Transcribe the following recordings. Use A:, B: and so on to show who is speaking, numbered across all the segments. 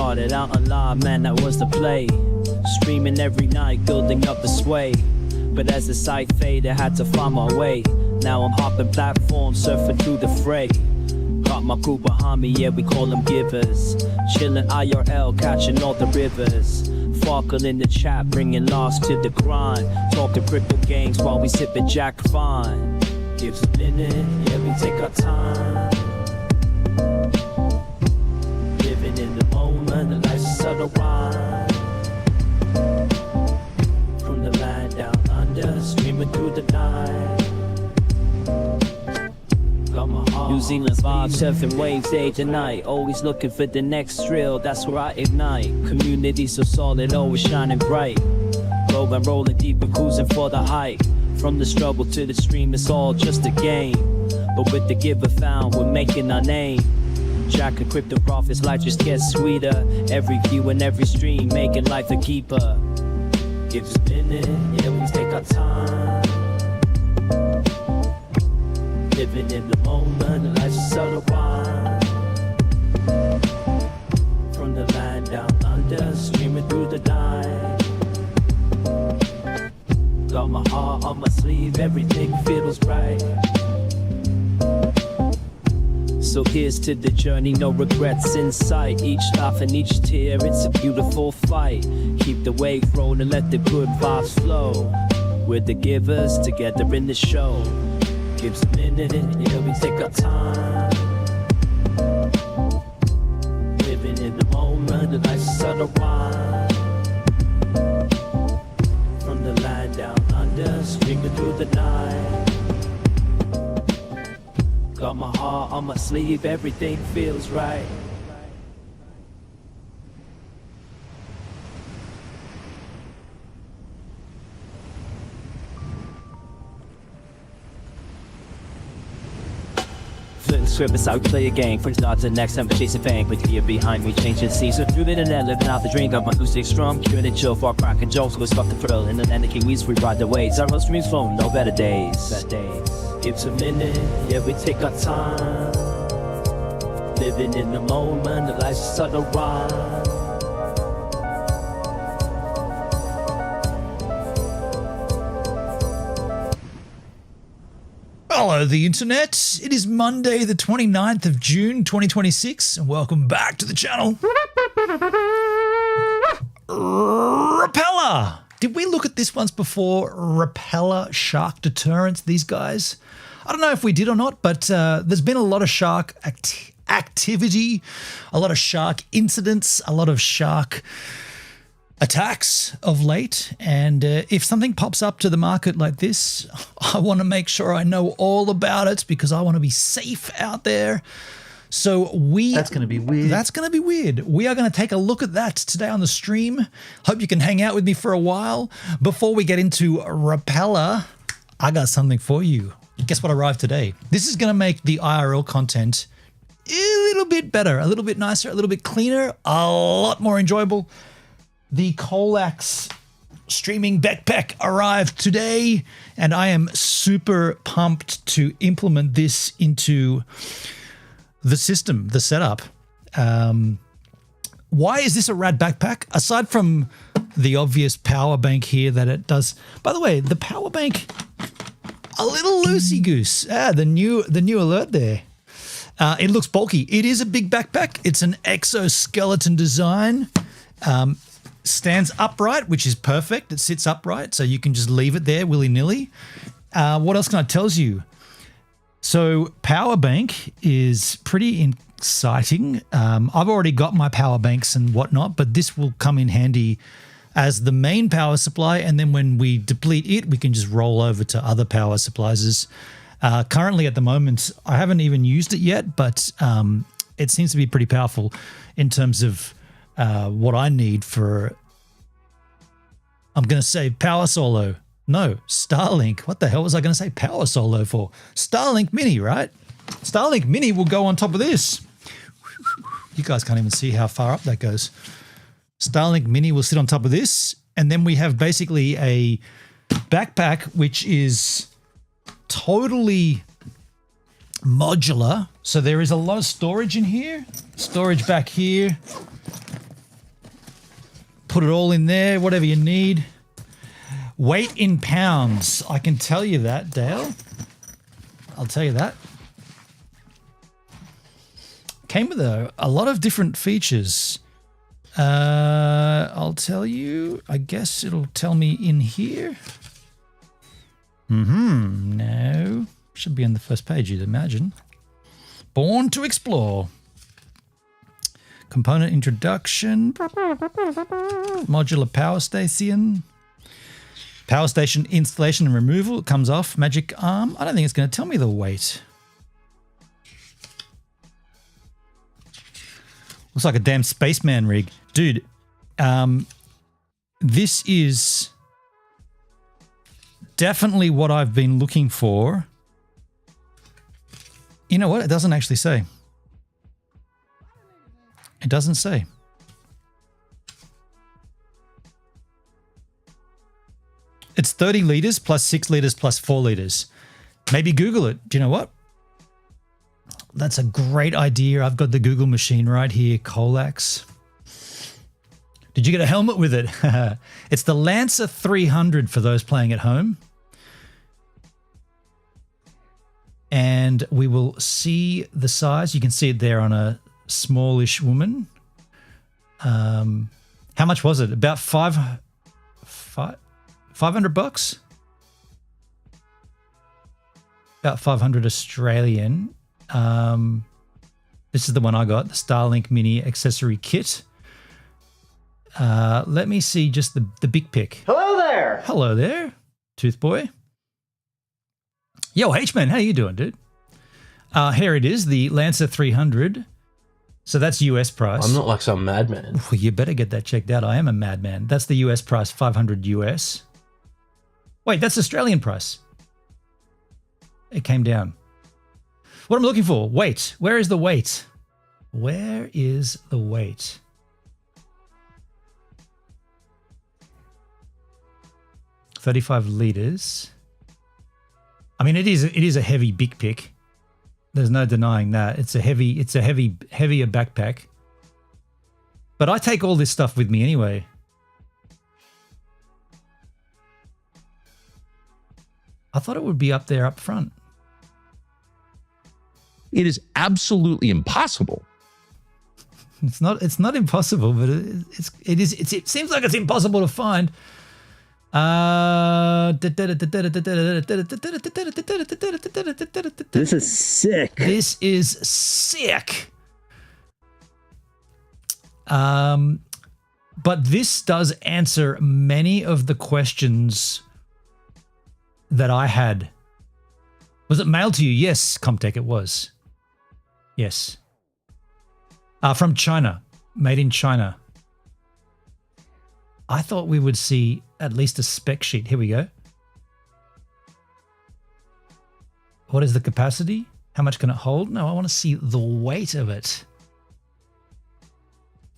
A: started out alive, man, that was the play. Streaming every night, building up the sway. But as the sight faded, had to find my way. Now I'm hopping platforms, surfing through the fray. Got my crew behind me, yeah, we call them givers. Chillin' IRL, catching all the rivers. Farkle in the chat, bringing loss to the grind. Talking crypto games while we sippin' Jack Fine. Gives a minute, yeah, we take our time. Living in the moment, the life's a subtle rhyme. From the land down under, streaming through the night. New Zealand's vibe, surfing waves day to night. Always looking for the next thrill, that's where I ignite. Community so solid, always shining bright. Rolling, rolling deep, we're cruising for the height. From the struggle to the stream, it's all just a game. But with the giver found, we're making our name. Jack and crypto profits, life just gets sweeter. Every view and every stream, making life a keeper. Give us a minute, yeah, we take our time. Living in the moment, life's a subtle rhyme. From the land down under, streaming through the night. Got my heart on my sleeve, everything feels right. So here's to the journey, no regrets in sight. Each laugh and each tear, it's a beautiful fight. Keep the wave rolling, let the good vibes flow. We're the givers, together in the show. Gives a minute, yeah, we take our time. Living in the moment, the life's a subtle rhyme. From the land down under, streaming through the night. Got my heart on my sleeve, everything feels right. Script I play a game, from start to next, I'm chasing fame. Put the year behind me, changing scenes. So through the net, living out the drink of my acoustic strum. Curing it chill, far cracking jokes, go fuck the thrill. In the end, the Kiwis, we ride the waves. Our streams flow, no better days. Gives a minute, yeah, we take our time. Living in the moment, the life's a subtle rhyme.
B: Hello, the internet. It is Monday, the 29th of June, 2026, and welcome back to the channel. RPELA. Did we look at this once before? RPELA shark deterrents, these guys. I don't know if we did or not, but there's been a lot of shark activity, a lot of shark incidents, a lot of shark attacks of late, and if something pops up to the market like this, I want to make sure I know all about it because I want to be safe out there. So that's going to be weird. That's going to be weird. We are going to take a look at that today on the stream. Hope you can hang out with me for a while. Before we get into RPELA, I got something for you. Guess what arrived today? This is going to make the IRL content a little bit better, a little bit nicer, a little bit cleaner, a lot more enjoyable. The Colax streaming backpack arrived today, and I am super pumped to implement this into the system, the setup. Why is this a rad backpack? Aside from the obvious power bank here that it does. By the way, the power bank, a little loosey-goose. The new alert there. It looks bulky. It is a big backpack. It's an exoskeleton design. Stands upright, which is perfect. It sits upright, so you can just leave it there willy-nilly. What else can I tell you? So power bank is pretty exciting. I've already got my power banks and whatnot, but this will come in handy as the main power supply, and then when we deplete it, we can just roll over to other power supplies. Currently, at the moment, I haven't even used it yet, but it seems to be pretty powerful in terms of what I need for, I'm going to say power solo. No, Starlink. What the hell was I going to say power solo for? Starlink Mini, right? Starlink Mini will go on top of this. You guys can't even see how far up that goes. Starlink Mini will sit on top of this. And then we have basically a backpack, which is totally modular. So there is a lot of storage in here. Storage back here. Put it all in there, whatever you need. Weight in pounds. I can tell you that, Dale. I'll tell you that. Came with a lot of different features. I'll tell you. I guess it'll tell me in here. No. Should be on the first page, you'd imagine. Born to explore. Component introduction. Modular power station. Power station installation and removal. It comes off. Magic arm. I don't think it's going to tell me the weight. Looks like a damn spaceman rig. Dude, this is definitely what I've been looking for. You know what? It doesn't actually say. It doesn't say. It's 30 liters plus 6 liters plus 4 liters. Maybe Google it. Do you know what? That's a great idea. I've got the Google machine right here. Colax. Did you get a helmet with it? It's the Lancer 300 for those playing at home. And we will see the size. You can see it there on a smallish woman. How much was it? About $500 bucks? About 500 Australian. This is the one I got, the Starlink Mini accessory kit. Let me see just the big pic.
C: Hello there.
B: Hello there, Tooth Boy. Yo, H-Man, how you doing, dude? Here it is, the Lancer 300. So that's US price.
C: I'm not like some madman.
B: Well, you better get that checked out. I am a madman. That's the US price, 500 US. Wait, that's Australian price. It came down. What am I looking for? Weight. Where is the weight? Where is the weight? $35 liters. I mean, it is a heavy big pick. There's no denying that. It's a heavier backpack. But I take all this stuff with me anyway. I thought it would be up there up front.
D: It is absolutely impossible.
B: It's not impossible, but it seems like it's impossible to find.
C: This is sick.
B: This is sick. But this does answer many of the questions that I had. Was it mailed to you? Yes, Comtech, it was. Yes. From China. Made in China. I thought we would see at least a spec sheet. Here we go. What is the capacity? How much can it hold? No, I want to see the weight of it.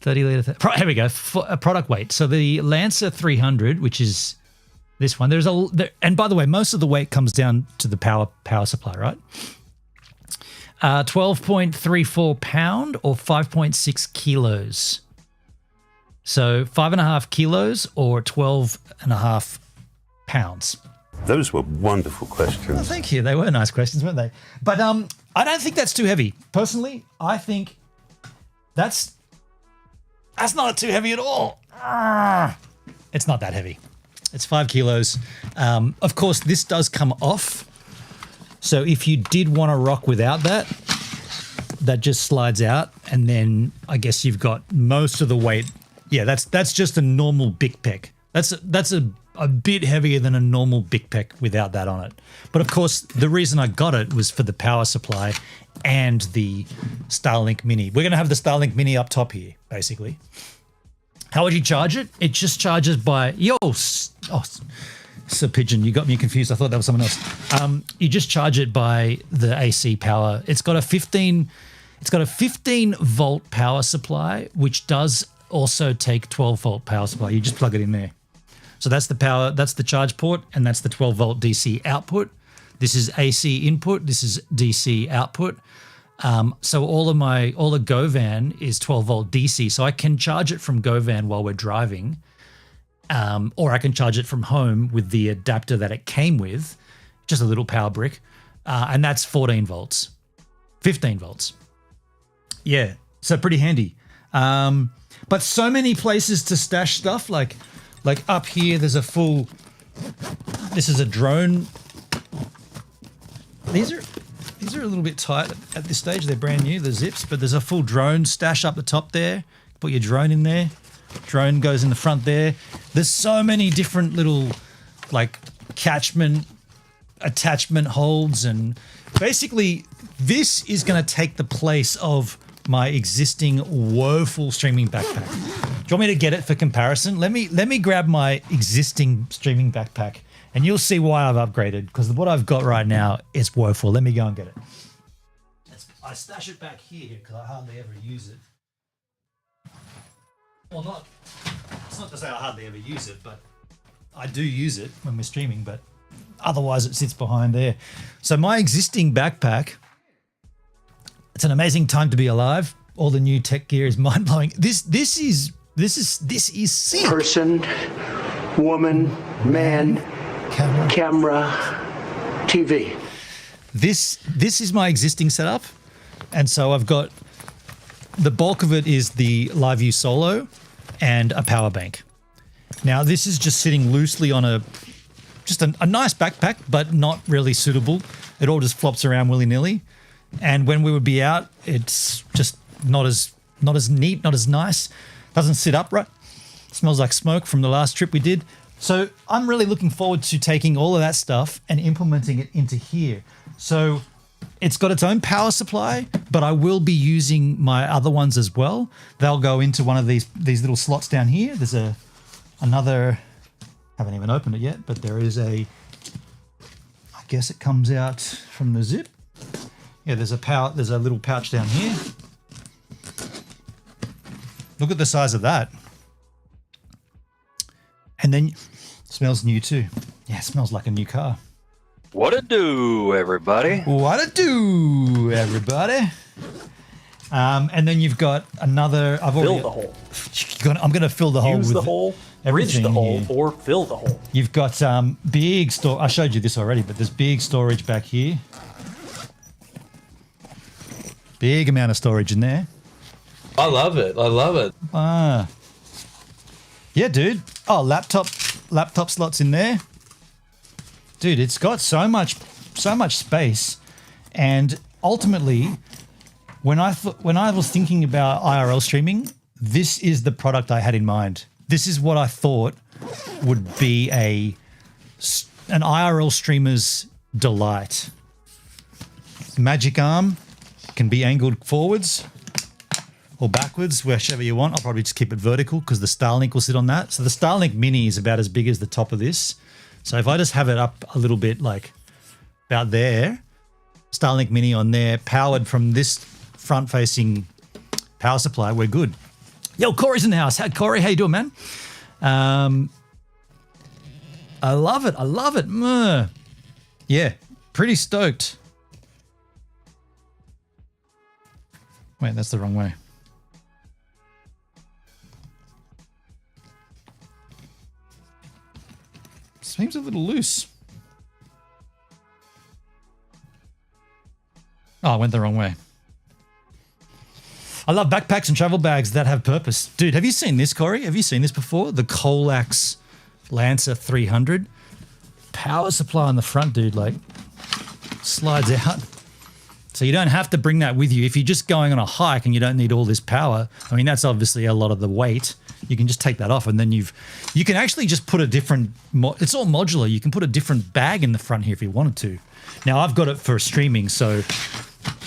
B: 30 liter. Here we go. Product weight. So the Lancer 300, which is this one. And by the way, most of the weight comes down to the power supply, right? 12.34 pound or 5.6 kilos. So 5.5 kilos or 12.5 pounds.
E: Those were wonderful questions.
B: Well, thank you. They were nice questions, weren't they? But I don't think that's too heavy. Personally, I think that's not too heavy at all. It's not that heavy. It's 5 kilos. Of course, this does come off. So if you did want to rock without that, that just slides out. And then I guess you've got most of the weight. Yeah, that's just a normal big pack. That's a bit heavier than a normal big pack without that on it. But of course, the reason I got it was for the power supply and the Starlink Mini. We're going to have the Starlink Mini up top here, basically. How would you charge it? It just charges by... Sir Pigeon, you got me confused. I thought that was someone else. You just charge it by the AC power. It's got a 15 volt power supply, which does also take 12 volt power supply. You just plug it in there. So that's the power, that's the charge port, and that's the 12 volt DC output. This is AC input. This is DC output. So all the GoVan is 12 volt DC, so I can charge it from GoVan while we're driving, or I can charge it from home with the adapter that it came with, just a little power brick, and that's 14 volts, 15 volts. Yeah, so pretty handy. But so many places to stash stuff, like up here, there's a full. This is a drone. These are a little bit tight at this stage. They're brand new, the zips, but there's a full drone stash up the top there. Put your drone in there. Drone goes in the front there. There's so many different little like attachment holds, and basically this is going to take the place of my existing woeful streaming backpack. Do you want me to get it for comparison? Let me grab my existing streaming backpack and you'll see why I've upgraded, because what I've got right now is woeful. Let me go and get it. I stash it back here because I hardly ever use it. Well, it's not to say I hardly ever use it, but I do use it when we're streaming, but otherwise it sits behind there. So my existing backpack, it's an amazing time to be alive. All the new tech gear is mind-blowing. This is sick.
F: Person, woman, man, camera, TV.
B: This is my existing setup, and so I've got the bulk of it is the LiveView Solo and a power bank. Now this is just sitting loosely on a nice backpack, but not really suitable. It all just flops around willy-nilly, and when we would be out, it's just not as neat, not as nice. Doesn't sit upright. Smells like smoke from the last trip we did. So I'm really looking forward to taking all of that stuff and implementing it into here. So it's got its own power supply, but I will be using my other ones as well. They'll go into one of these little slots down here. There's another, haven't even opened it yet, but there is I guess it comes out from the zip. Yeah, there's a little pouch down here. Look at the size of that. And then smells new too. Yeah, it smells like a new car.
G: What it do, everybody?
B: What it do, everybody? And then you've got another.
C: Fill the hole.
B: I'm going to fill the hole.
C: Use
B: with
C: the hole, bridge the hole, or fill the hole.
B: You've got big store. I showed you this already, but there's big storage back here. Big amount of storage in there.
C: I love it. I love it.
B: Yeah, dude. Oh, laptop slots in there. Dude, it's got so much space, and ultimately, when I was thinking about IRL streaming, this is the product I had in mind. This is what I thought would be an IRL streamer's delight. Magic arm can be angled forwards or backwards, whichever you want. I'll probably just keep it vertical because the Starlink will sit on that. So the Starlink Mini is about as big as the top of this. So if I just have it up a little bit, like about there, Starlink Mini on there, powered from this front-facing power supply, we're good. Yo, Corey's in the house. Corey, how you doing, man? I love it. I love it. Yeah, pretty stoked. Wait, that's the wrong way. Seems a little loose. Oh, I went the wrong way. I love backpacks and travel bags that have purpose. Dude, have you seen this, Corey? Have you seen this before? The Colax Lancer 300. Power supply on the front, dude, like slides out. So you don't have to bring that with you. If you're just going on a hike and you don't need all this power, I mean, that's obviously a lot of the weight. You can just take that off, and then you can actually just put a different, it's all modular. You can put a different bag in the front here if you wanted to. Now I've got it for streaming, so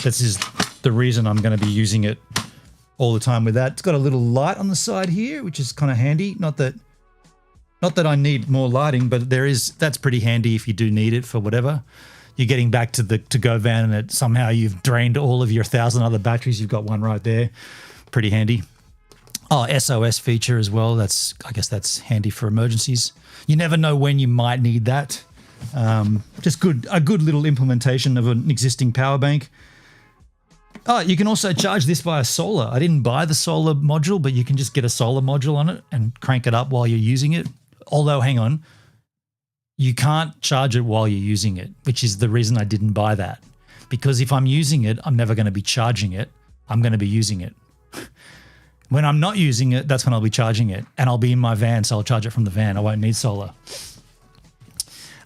B: this is the reason I'm going to be using it all the time with that. It's got a little light on the side here, which is kind of handy. Not that I need more lighting, but that's pretty handy if you do need it for whatever. You're getting back to the to-go van and somehow you've drained all of your 1,000 other batteries. You've got one right there. Pretty handy. Oh, SOS feature as well. I guess that's handy for emergencies. You never know when you might need that. Just a good little implementation of an existing power bank. Oh, you can also charge this via solar. I didn't buy the solar module, but you can just get a solar module on it and crank it up while you're using it. Although, hang on, you can't charge it while you're using it, which is the reason I didn't buy that. Because if I'm using it, I'm never going to be charging it. I'm going to be using it. When I'm not using it, that's when I'll be charging it. And I'll be in my van, so I'll charge it from the van. I won't need solar.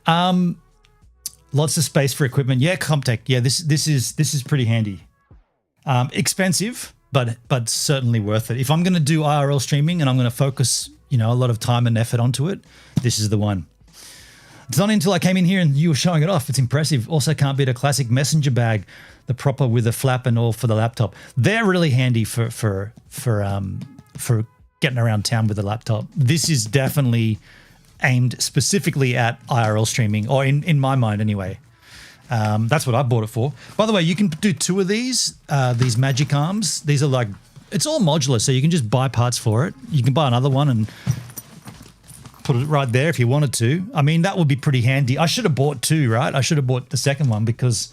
B: Lots of space for equipment. Yeah, Comtech. Yeah, this is pretty handy. Expensive, but certainly worth it. If I'm going to do IRL streaming and I'm going to focus, a lot of time and effort onto it, this is the one. It's not until I came in here and you were showing it off. It's impressive. Also can't beat a classic messenger bag, the proper with a flap and all for the laptop. They're really handy for getting around town with a laptop. This is definitely aimed specifically at IRL streaming, or in my mind anyway. That's what I bought it for. By the way, you can do 2 of these magic arms. These are like, it's all modular, so you can just buy parts for it. You can buy another one and put it right there if you wanted to. I mean, that would be pretty handy. I should have bought 2, right? I should have bought the second one because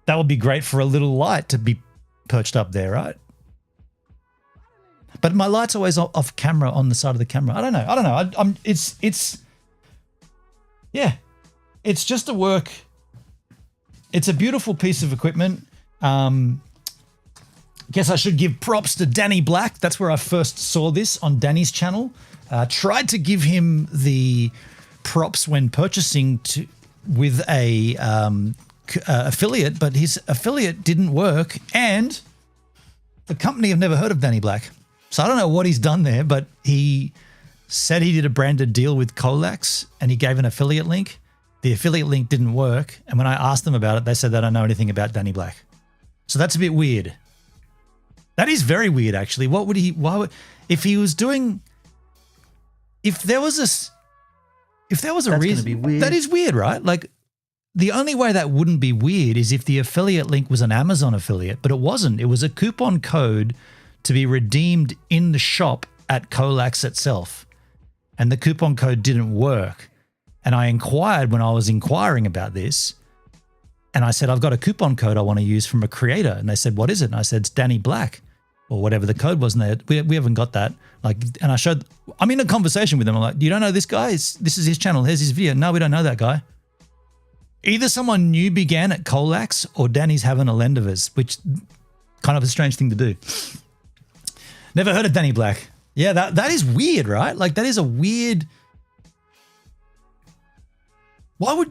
B: that would be great for a little light to be perched up there, right? But my light's always off camera on the side of the camera. I don't know. It's just a work. It's a beautiful piece of equipment. Guess I should give props to Danny Black. That's where I first saw this on Danny's channel. Tried to give him the props when purchasing with a affiliate, but his affiliate didn't work, and the company have never heard of Danny Black. So I don't know what he's done there, but he said he did a branded deal with Colax and he gave an affiliate link. The affiliate link didn't work, and when I asked them about it, they said they don't know anything about Danny Black. So that's a bit weird. That is very weird, actually. If there was a reason, be weird. That is weird, right? Like, the only way that wouldn't be weird is if the affiliate link was an Amazon affiliate, but it wasn't. It was a coupon code to be redeemed in the shop at Colax itself. And the coupon code didn't work. And I inquired when I was inquiring about this, and I said, I've got a coupon code I want to use from a creator. And they said, what is it? And I said, it's Danny Black, or whatever the code was. And we haven't got that. And I'm in a conversation with them. I'm like, you don't know this guy? This is his channel. Here's his video. No, we don't know that guy. Either someone new began at Colax or Danny's having a lendivers, which kind of a strange thing to do. Never heard of Danny Black. Yeah, that is weird, right? Like, that is a weird.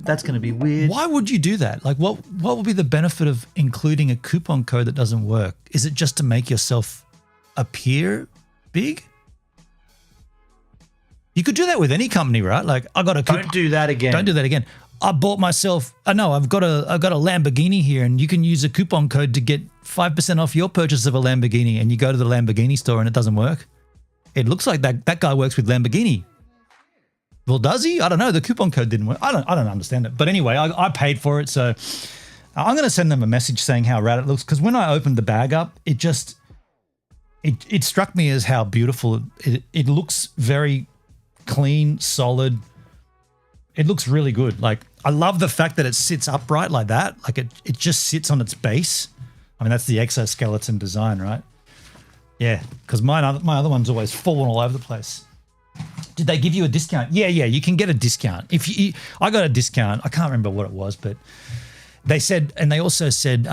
B: That's going to be weird. Why would you do that? Like, what would be the benefit of including a coupon code that doesn't work? Is it just to make yourself appear big? You could do that with any company, right? Like, I got a coupon. Don't do that again. I bought myself. I've got a Lamborghini here, and you can use a coupon code to get 5% off your purchase of a Lamborghini. And you go to the Lamborghini store and it doesn't work. It looks like that guy works with Lamborghini. Well, does he? I don't know. The coupon code didn't work. I don't understand it. But anyway, I paid for it, so I'm going to send them a message saying how rad it looks. Because when I opened the bag up, it struck me as how beautiful it looks. Very clean, solid. It looks really good. Like, I love the fact that it sits upright like that. Like, it just sits on its base. I mean, that's the exoskeleton design, right? Yeah, because my other one's always falling all over the place. Did they give you a discount? Yeah, you can get a discount. I got a discount. I can't remember what it was, but they said, and they also said,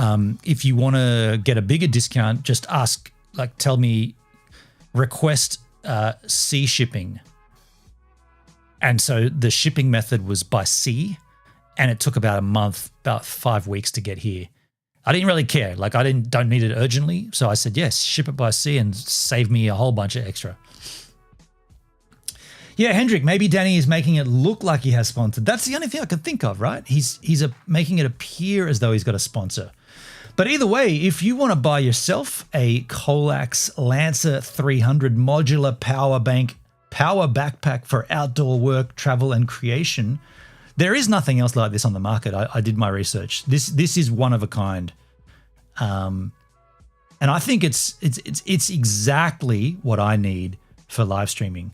B: if you want to get a bigger discount, just ask, tell me, request sea shipping. And so the shipping method was by sea, and it took about a month, about 5 weeks to get here. I didn't really care. Like, I don't need it urgently. So I said, yes, ship it by sea and save me a whole bunch of extra. Yeah, Hendrik, maybe Danny is making it look like he has sponsored. That's the only thing I could think of, right? He's making it appear as though he's got a sponsor. But either way, if you want to buy yourself a Colax Lancer 300 modular power backpack for outdoor work, travel, and creation, there is nothing else like this on the market. I did my research. This is one of a kind. And I think it's exactly what I need for live streaming.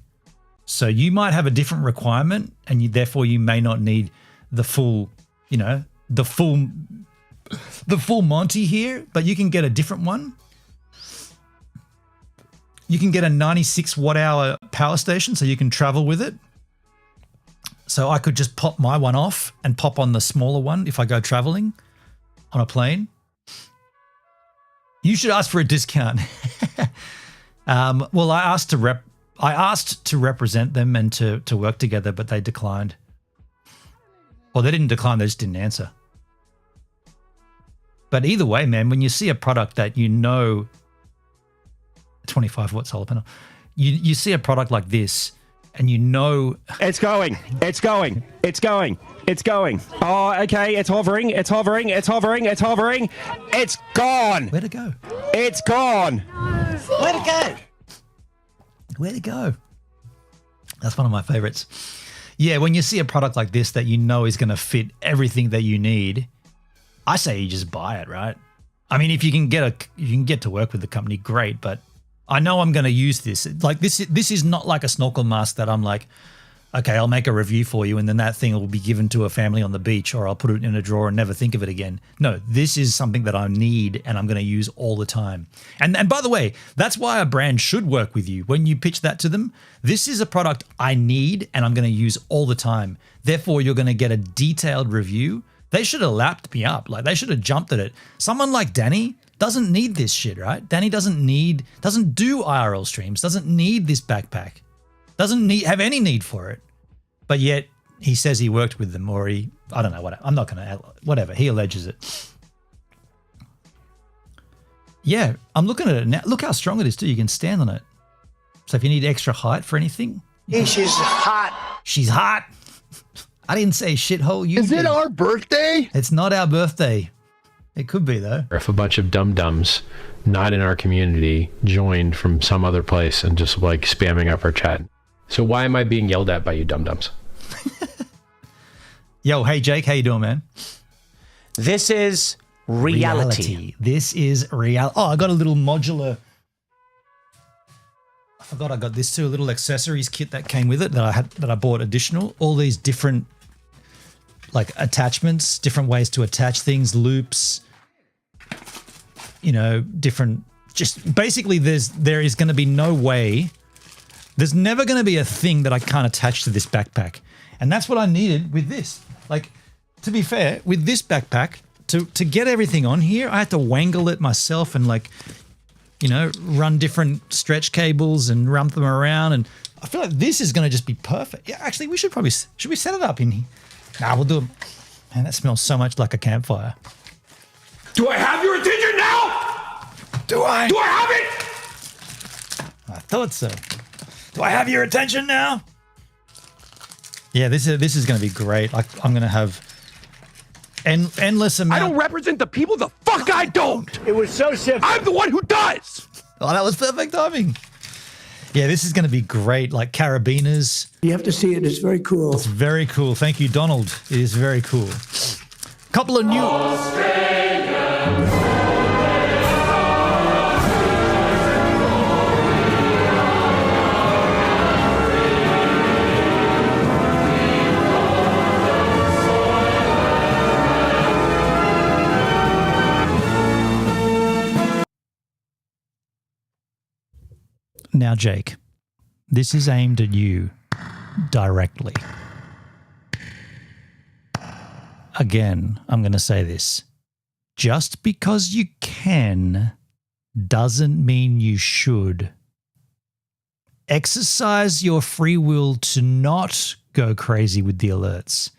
B: So you might have a different requirement, and therefore you may not need the full the full Monty here, but you can get a different one. You can get a 96 watt hour power station so you can travel with it. So I could just pop my one off and pop on the smaller one if I go traveling on a plane. You should ask for a discount. Well, I asked to represent them and to work together, but they declined. Well, they didn't decline, they just didn't answer. But either way, man, when you see a product that you know, 25 watt solar panel, you see a product like this and you know...
H: It's going. It's going. It's going. It's going. Oh, okay. It's hovering. It's hovering. It's hovering. It's hovering. It's gone.
B: Where'd it go?
H: It's gone.
B: Where'd it go? Where'd it go? That's one of my favorites. Yeah, when you see a product like this that you know is going to fit everything that you need, I say you just buy it, right? I mean, if you can get to work with the company, great. But I know I'm going to use this. Like this is not like a snorkel mask that I'm like, okay, I'll make a review for you, and then that thing will be given to a family on the beach, or I'll put it in a drawer and never think of it again. No, this is something that I need and I'm going to use all the time. And by the way, that's why a brand should work with you. When you pitch that to them, this is a product I need and I'm going to use all the time. Therefore, you're going to get a detailed review. They should have lapped me up. Like, they should have jumped at it. Someone like Danny doesn't need this shit, right? Danny doesn't do IRL streams, doesn't need this backpack, doesn't have any need for it. But yet he says he worked with them, or I don't know what, I'm not going to, whatever, he alleges it. Yeah, I'm looking at it now. Look how strong it is too. You can stand on it. So if you need extra height for anything.
F: Hey, she's hot.
B: She's hot. I didn't say shithole. You
I: Is it our birthday?
B: It's not our birthday. It could be though.
J: If a bunch of dum-dums not in our community joined from some other place and just like spamming up our chat. So why am I being yelled at by you dum-dums?
B: Yo, hey Jake, how you doing, man?
K: This is reality.
B: This is reality. Oh, I got a little modular. I forgot I got this too, a little accessories kit that came with it that I bought additional. All these different like attachments, different ways to attach things, loops, you know, different, just basically there is going to be no way, there's never going to be a thing that I can't attach to this backpack. And that's what I needed with this. Like, to be fair, with this backpack, to get everything on here, I had to wangle it myself and like, you know, run different stretch cables and rump them around. And I feel like this is going to just be perfect. Yeah, actually, we should we set it up in here? Nah, we'll do it. Man, that smells so much like a campfire.
H: Do I have your attention now?
B: Do I?
H: Do I have it?
B: I thought so. Do I have your attention now? Yeah, this is going to be great. Like, I'm going to have endless amount.
H: I don't represent the people. The fuck I don't.
F: It was so simple.
H: I'm the one who does.
B: Oh, that was perfect timing. Yeah, this is going to be great. Like carabiners.
F: You have to see it. It's very cool.
B: It's very cool. Thank you, Donald. It is very cool. Couple of new. Now, Jake, this is aimed at you directly. Again, I'm going to say this. Just because you can doesn't mean you should. Exercise your free will to not go crazy with the alerts.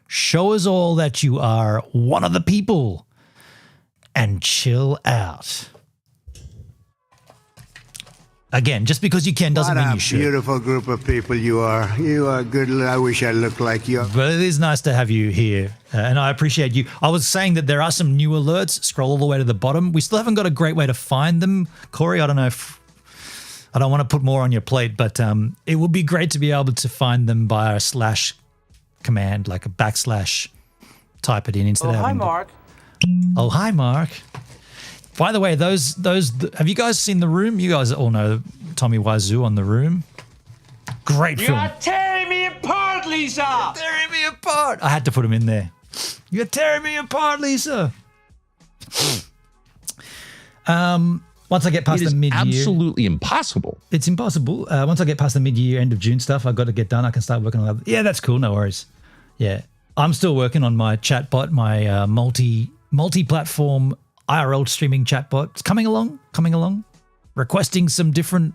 B: Show us all that you are one of the people and chill out. Again, just because you can doesn't mean you should.
L: What a beautiful group of people you are. You are good. I wish I looked like you.
B: But it is nice to have you here, and I appreciate you. I was saying that there are some new alerts. Scroll all the way to the bottom. We still haven't got a great way to find them. Corey, I don't know if... I don't want to put more on your plate, but it would be great to be able to find them by a slash command, like a backslash, type it in instead of having...
C: Hi, Mark.
B: Oh, hi, Mark. By the way, those have you guys seen The Room? You guys all know Tommy Wiseau on The Room. Great film.
H: You're tearing me apart, Lisa.
B: You're tearing me apart. I had to put him in there. You're tearing me apart, Lisa. Once I get past
D: It
B: the
D: is
B: mid-year,
D: absolutely impossible.
B: it's impossible. Once I get past the mid-year, end of June stuff, I've got to get done. I can start working on that. Yeah, that's cool. No worries. Yeah, I'm still working on my chatbot, my multi-platform IRL streaming chatbot. It's coming along. Requesting some different.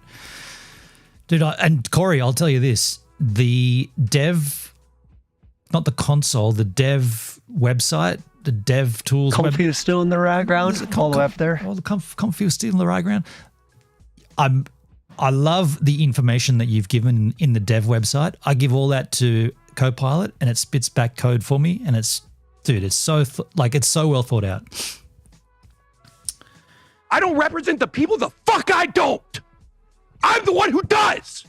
B: Dude, and Corey, I'll tell you this: the dev, not the console, the dev website. The dev tools.
I: Comfy is still in the background, all the way up there.
B: All the Comfy is still in the background. I love the information that you've given in the dev website. I give all that to Copilot, and it spits back code for me. And it's so it's so well thought out.
H: I don't represent the people. The fuck I don't. I'm the one who does.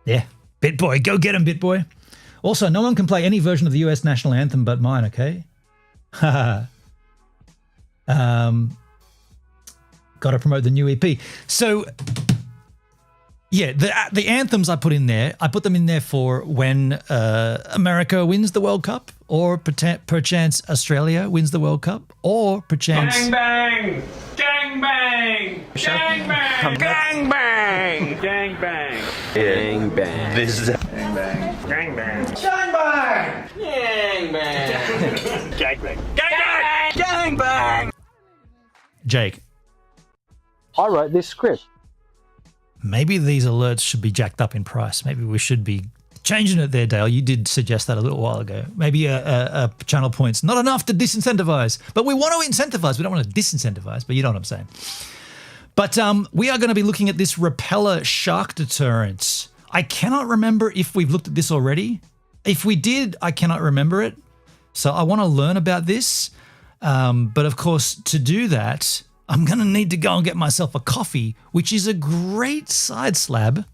B: Yeah, BitBoy, go get him, BitBoy. Also, no one can play any version of the US national anthem but mine. Okay. Got to promote the new EP. So, yeah, the anthems I put them in there for when America wins the World Cup, or perchance Australia wins the World Cup, or perchance...
H: Gang bang! Gang bang! Gang bang! Gang bang! Gang bang!
G: Gang bang.
E: This is
H: Gang bang! Gang bang!
F: Gang bang!
H: Gang bang! Gang bang! Gang bang!
F: Gang bang!
B: Jake,
C: I wrote this script.
B: maybe these alerts should be jacked up in price. Maybe we should be changing it there, Dale. You did suggest that a little while ago. Maybe a channel points, not enough to disincentivize, but we want to incentivize. We don't want to disincentivize, but you know what I'm saying. But we are going to be looking at this RPELA shark deterrent. I cannot remember if we've looked at this already. If we did, I cannot remember it. So I want to learn about this. But of course, to do that, I'm going to need to go and get myself a coffee, which is a great sideways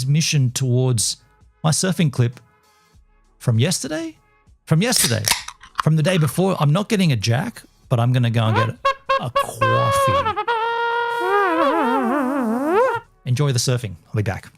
B: mission towards my surfing clip from yesterday. From the day before. I'm not getting a jack, but I'm going to go and get a coffee. Enjoy the surfing. I'll be back.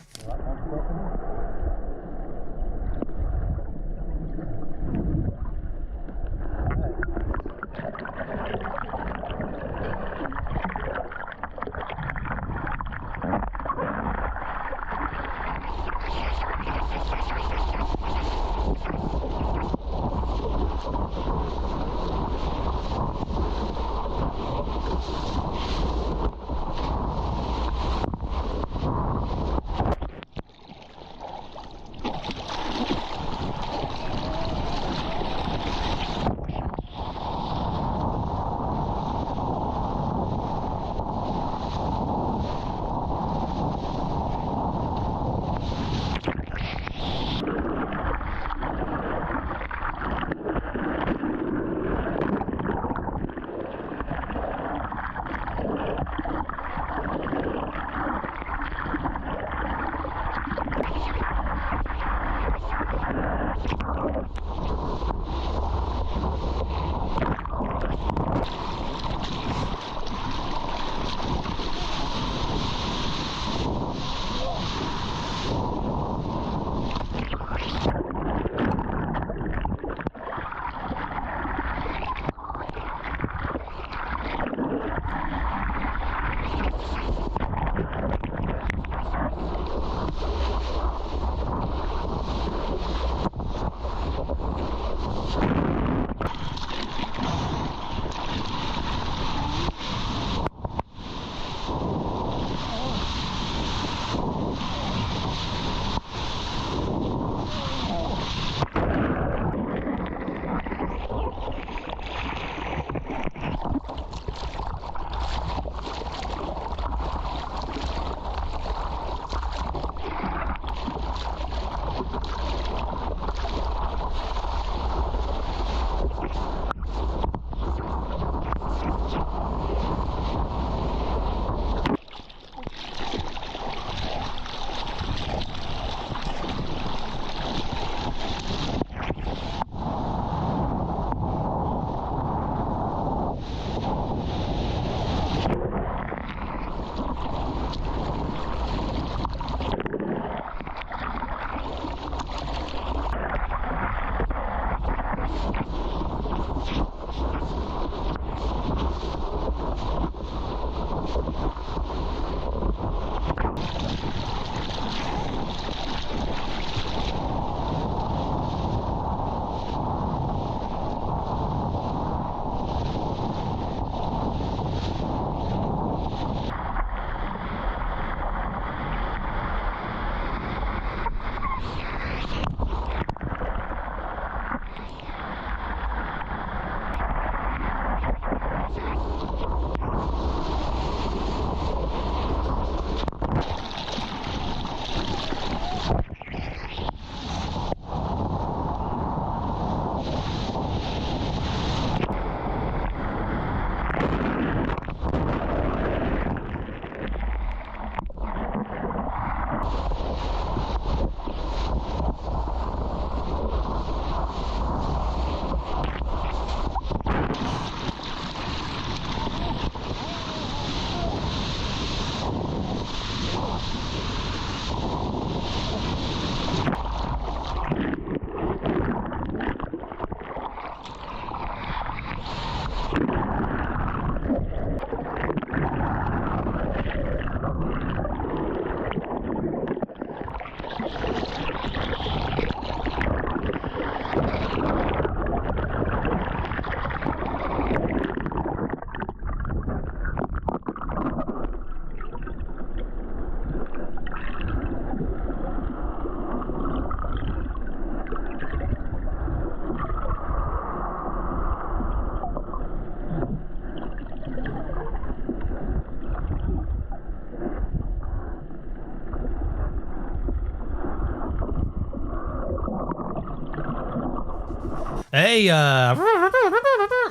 B: Hey,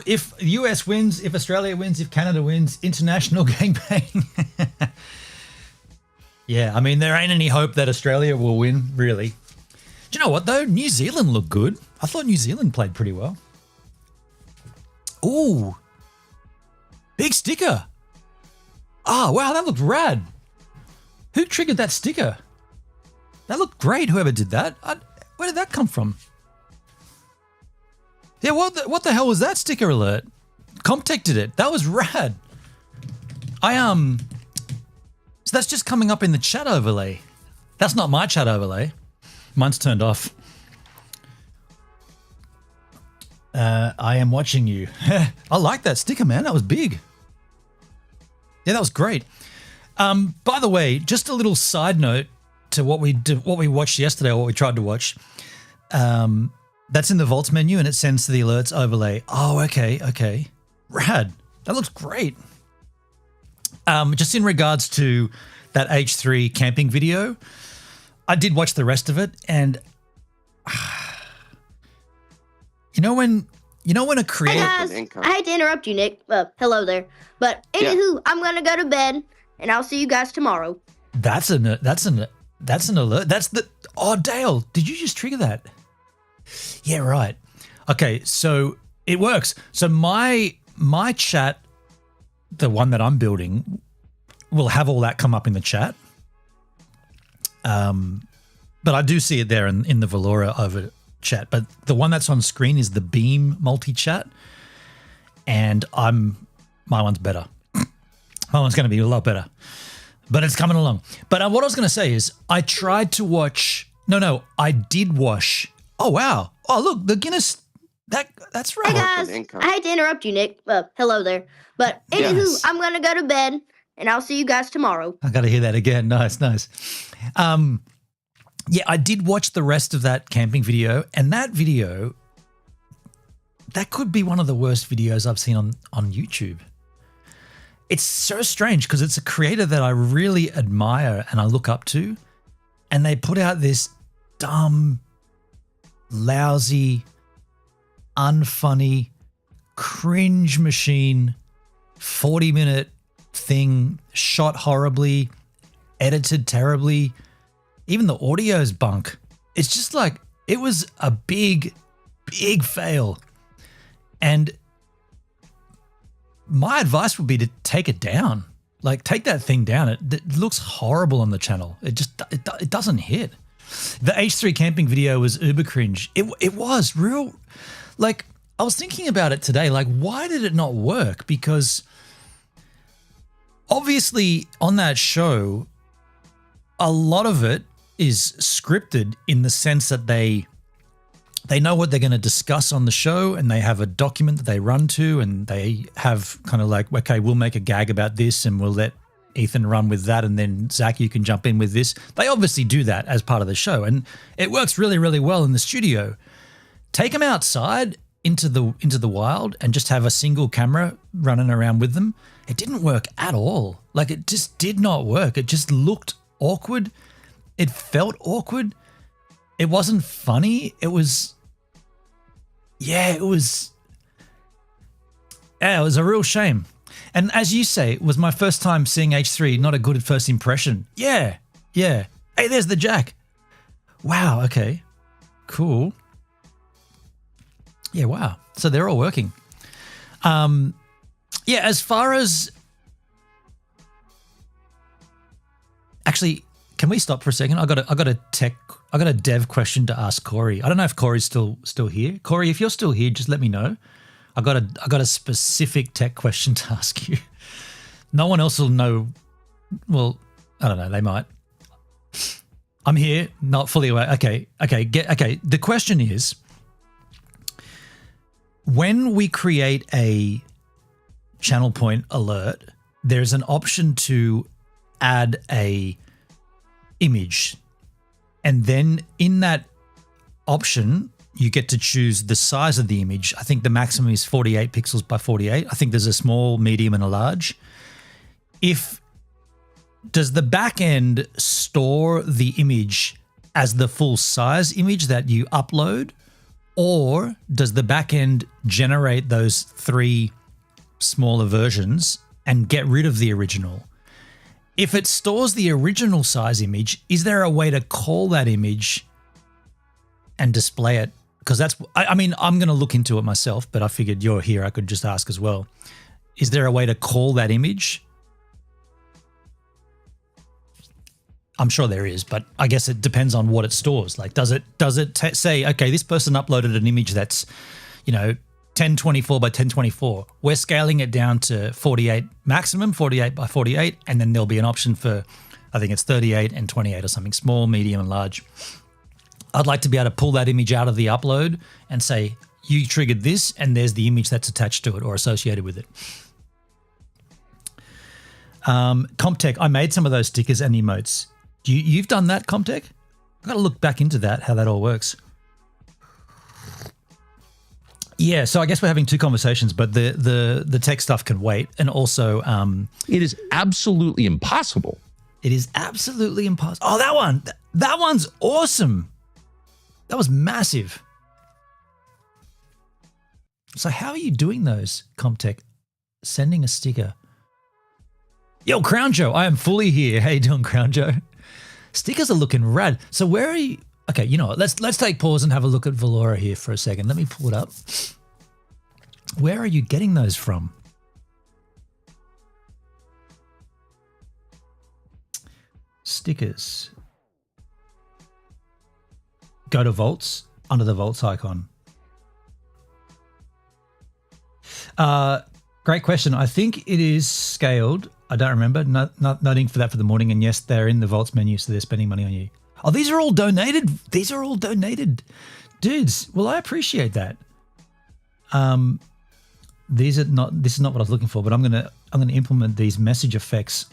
B: if the US wins, if Australia wins, if Canada wins, international gangbang. Yeah, I mean, there ain't any hope that Australia will win, really. Do you know what, though? New Zealand looked good. I thought New Zealand played pretty well. Ooh. Big sticker. Oh, wow, that looked rad. Who triggered that sticker? That looked great, whoever did that. Where did that come from? Yeah, what the hell was that sticker alert? Comtech did it. That was rad. So that's just coming up in the chat overlay. That's not my chat overlay. Mine's turned off. I am watching you. I like that sticker, man. That was big. Yeah, that was great. By the way, just a little side note to what we watched yesterday, or what we tried to watch. That's in the Vaults menu and it sends to the alerts overlay. Oh, okay. Rad. That looks great. Just in regards to that H3 camping video, I did watch the rest of it, and you know when a creator.
M: Hey guys, I hate to interrupt you, Nick. Hello there. But anywho, I'm gonna go to bed, and I'll see you guys tomorrow.
B: That's an alert. That's the. Oh, Dale, did you just trigger that? Yeah, right. Okay, so it works. So my chat, the one that I'm building, will have all that come up in the chat. But I do see it there in the Valora over chat. But the one that's on screen is the Beam multi-chat. And my one's better. My one's going to be a lot better. But it's coming along. But what I was going to say is I tried to watch. No, I did watch. Oh, wow. Oh, look, the Guinness. That's right.
M: Hey guys, I hate to interrupt you, Nick. Hello there. But anywho, I'm going to go to bed, and I'll see you guys tomorrow.
B: I got to hear that again. Nice. Yeah, I did watch the rest of that camping video, and that video, that could be one of the worst videos I've seen on YouTube. It's so strange because it's a creator that I really admire and I look up to, and they put out this dumb, lousy, unfunny, cringe machine 40-minute thing, shot horribly, edited terribly. Even the audio's bunk. It's just like, it was a big fail. And my advice would be to take it down. Like, take that thing down. It looks horrible on the channel. It doesn't hit. The H3 camping video was uber cringe. It was real. Like, I was thinking about it today. Like, why did it not work? Because obviously on that show, a lot of it is scripted in the sense that they know what they're going to discuss on the show, and they have a document that they run to, and they have kind of like, okay, we'll make a gag about this and we'll let Ethan run with that, and then Zach, you can jump in with this. They obviously do that as part of the show, and it works really, really well in the studio. Take them outside into the wild and just have a single camera running around with them. It didn't work at all. Like, it just did not work. It just looked awkward. It felt awkward. It wasn't funny. It was a real shame. And as you say, it was my first time seeing H3, not a good first impression. Yeah. Hey, there's the jack. Wow, okay. Cool. Yeah, wow. So they're all working. Yeah, as far as... Actually, can we stop for a second? I got a dev question to ask Corey. I don't know if Corey's still here. Corey, if you're still here, just let me know. I got a specific tech question to ask you. No one else will know. Well, I don't know. They might. I'm here, not fully aware. Okay. The question is, when we create a channel point alert, there's an option to add a image, and then in that option you get to choose the size of the image. I think the maximum is 48 pixels by 48. I think there's a small, medium, and a large. Does the back end store the image as the full size image that you upload, Or does the back end generate those 3 smaller versions and get rid of the original? If it stores the original size image, is there a way to call that image and display it? Because I mean, I'm going to look into it myself, but I figured you're here, I could just ask as well. Is there a way to call that image? I'm sure there is, but I guess it depends on what it stores. Like, does it say, okay, this person uploaded an image that's, 1024 by 1024. We're scaling it down to 48 maximum, 48 by 48, and then there'll be an option for, I think it's 38 and 28 or something, small, medium, and large. I'd like to be able to pull that image out of the upload and say, you triggered this, and there's the image that's attached to it or associated with it. Comtech, I made some of those stickers and emotes. You've done that, Comtech? I've got to look back into that, how that all works. Yeah, so I guess we're having 2 conversations, but the tech stuff can wait. And also...
D: it is absolutely impossible.
B: It is absolutely impossible. Oh, that one! That one's awesome! That was massive. So how are you doing those, Comtech? Sending a sticker. Yo, Crown Joe, I am fully here. How you doing, Crown Joe? Stickers are looking rad. So where are you? Okay, you know what? Let's take pause and have a look at Valora here for a second. Let me pull it up. Where are you getting those from? Stickers. Go to Vaults, under the Vaults icon. Great question. I think it is scaled. I don't remember. Noting for that for the morning. And yes, they're in the Vaults menu, so they're spending money on you. Oh, these are all donated. These are all donated. Dudes, well, I appreciate that. This is not what I was looking for, but I'm gonna implement these message effects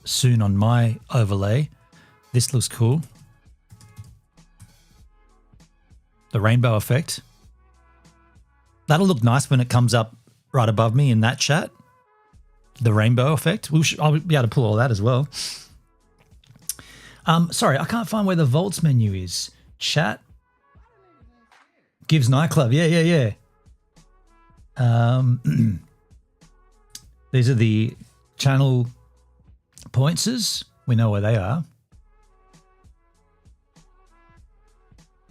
B: soon on my overlay. This looks cool. The rainbow effect. That'll look nice when it comes up right above me in that chat. The rainbow effect. I'll be able to pull all that as well. Sorry, I can't find where the Vaults menu is. Chat. Gives nightclub. Yeah. These are the channel pointers. We know where they are.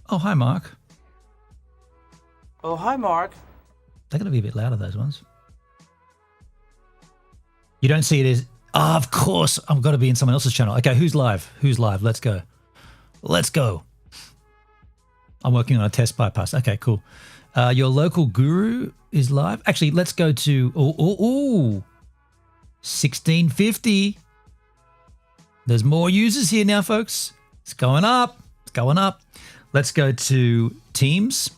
B: Oh, hi, Mark.
F: Oh, hi, Mark.
B: They're going to be a bit louder, those ones. You don't see it as... Oh, of course, I've got to be in someone else's channel. Okay, who's live? Who's live? Let's go. Let's go. I'm working on a test bypass. Okay, cool. Your local guru is live. Actually, let's go to... 1650. There's more users here now, folks. It's going up. It's going up. Let's go to Teams.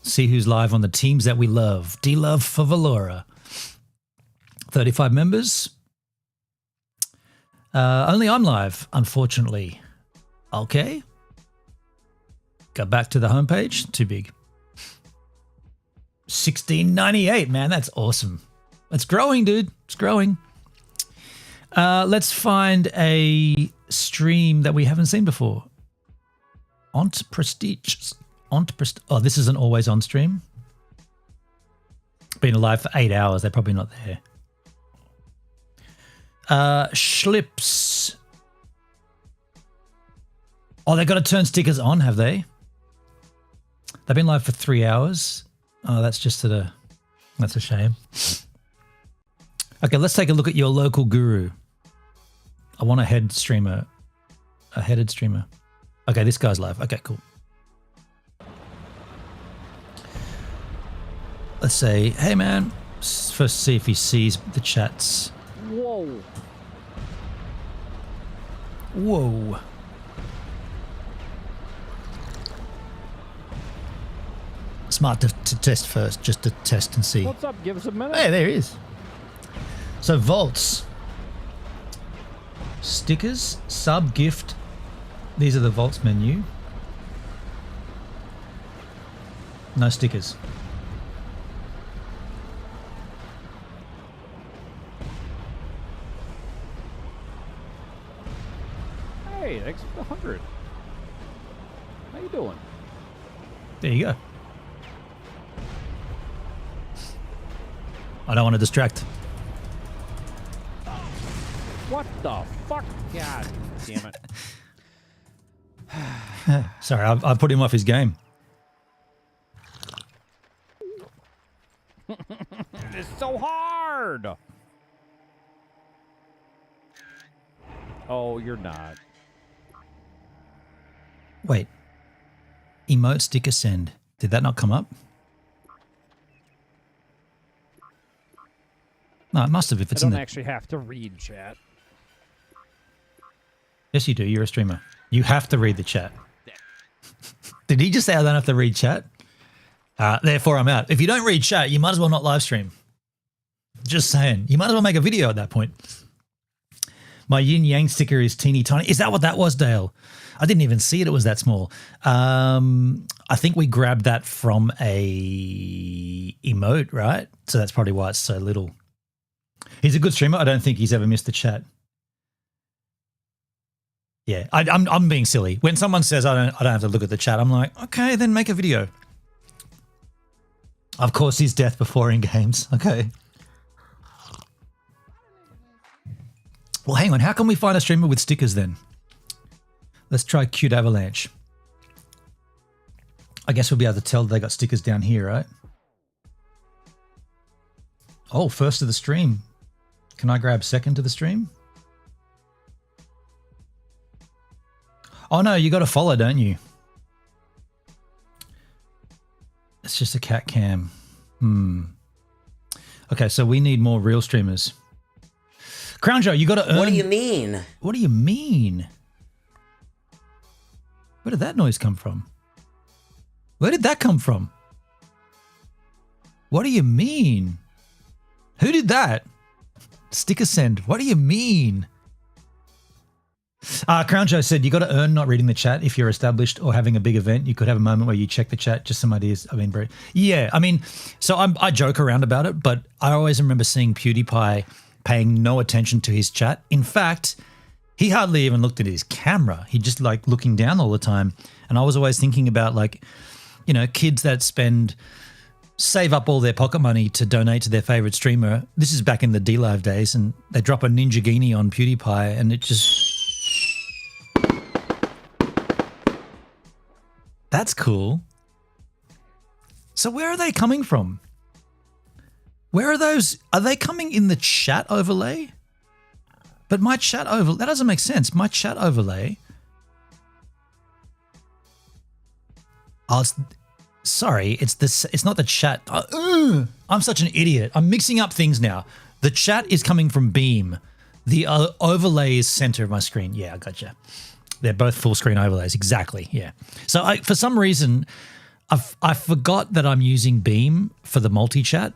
B: See who's live on the teams that we love. D-Love for Valora. 35 members. Only I'm live, unfortunately. Okay. Go back to the homepage. Too big. 1698, man. That's awesome. It's growing, dude. It's growing. Let's find a stream that we haven't seen before. Prestige. Oh, this is an always on stream. Been alive for 8 hours. They're probably not there. Schlips. Oh, they got to turn stickers on, have they? They've been live for 3 hours. Oh, that's that's a shame. Okay, let's take a look at your local guru. I want a headed streamer. Okay, this guy's live. Okay, cool. Let's say, hey man, first see if he sees the chats.
F: Whoa.
B: Whoa. Smart to test first, just to test and see.
F: What's up? Give us a minute.
B: Hey, there he is. So Vaults. Stickers, sub, gift. These are the Vaults menu. No stickers.
F: Hey, thanks for the 100. How you doing?
B: There you go. I don't want to distract.
F: What the fuck? God damn it.
B: Sorry, I put him off his game.
F: It's so hard. Oh, you're not.
B: Wait. Emote sticker send. Did that not come up? No, it must have if it's
F: I
B: in
F: don't
B: the...
F: actually have to read chat.
B: Yes, you do. You're a streamer. You have to read the chat. Did he just say I don't have to read chat? Therefore, I'm out. If you don't read chat, you might as well not live stream. Just saying. You might as well make a video at that point. My yin yang sticker is teeny tiny. Is that what that was, Dale? I didn't even see it. It was that small. I think we grabbed that from a emote, right? So that's probably why it's so little. He's a good streamer. I don't think he's ever missed the chat. Yeah, I'm being silly. When someone says I don't have to look at the chat, I'm like, okay, then make a video. Of course, he's death before in games. Okay. Well, hang on. How can we find a streamer with stickers then? Let's try Cute Avalanche. I guess we'll be able to tell they got stickers down here, right? Oh, first to the stream. Can I grab second to the stream? Oh no, you got to follow, don't you? It's just a cat cam. Okay, so we need more real streamers. Crown Joe, you got to earn...
K: What do you mean?
B: What do you mean? Where did that noise come from? Where did that come from? What do you mean? Who did that? Sticker send. What do you mean? Crown Joe said, you got to earn not reading the chat. If you're established or having a big event, you could have a moment where you check the chat. Just some ideas. I mean, yeah, I mean, so I joke around about it, but I always remember seeing PewDiePie paying no attention to his chat. In fact, he hardly even looked at his camera. He just like looking down all the time. And I was always thinking about like, you know, kids that save up all their pocket money to donate to their favorite streamer. This is back in the D-Live days, and they drop a Ninja Genie on PewDiePie and it just... That's cool. So where are they coming from? Where are those? Are they coming in the chat overlay? But my chat overlay, that doesn't make sense. My chat overlay. Oh, sorry, it's not the chat. I'm such an idiot. I'm mixing up things now. The chat is coming from Beam. The overlay is center of my screen. Yeah, I gotcha. They're both full screen overlays. Exactly. Yeah. So for some reason, I forgot that I'm using Beam for the multi-chat.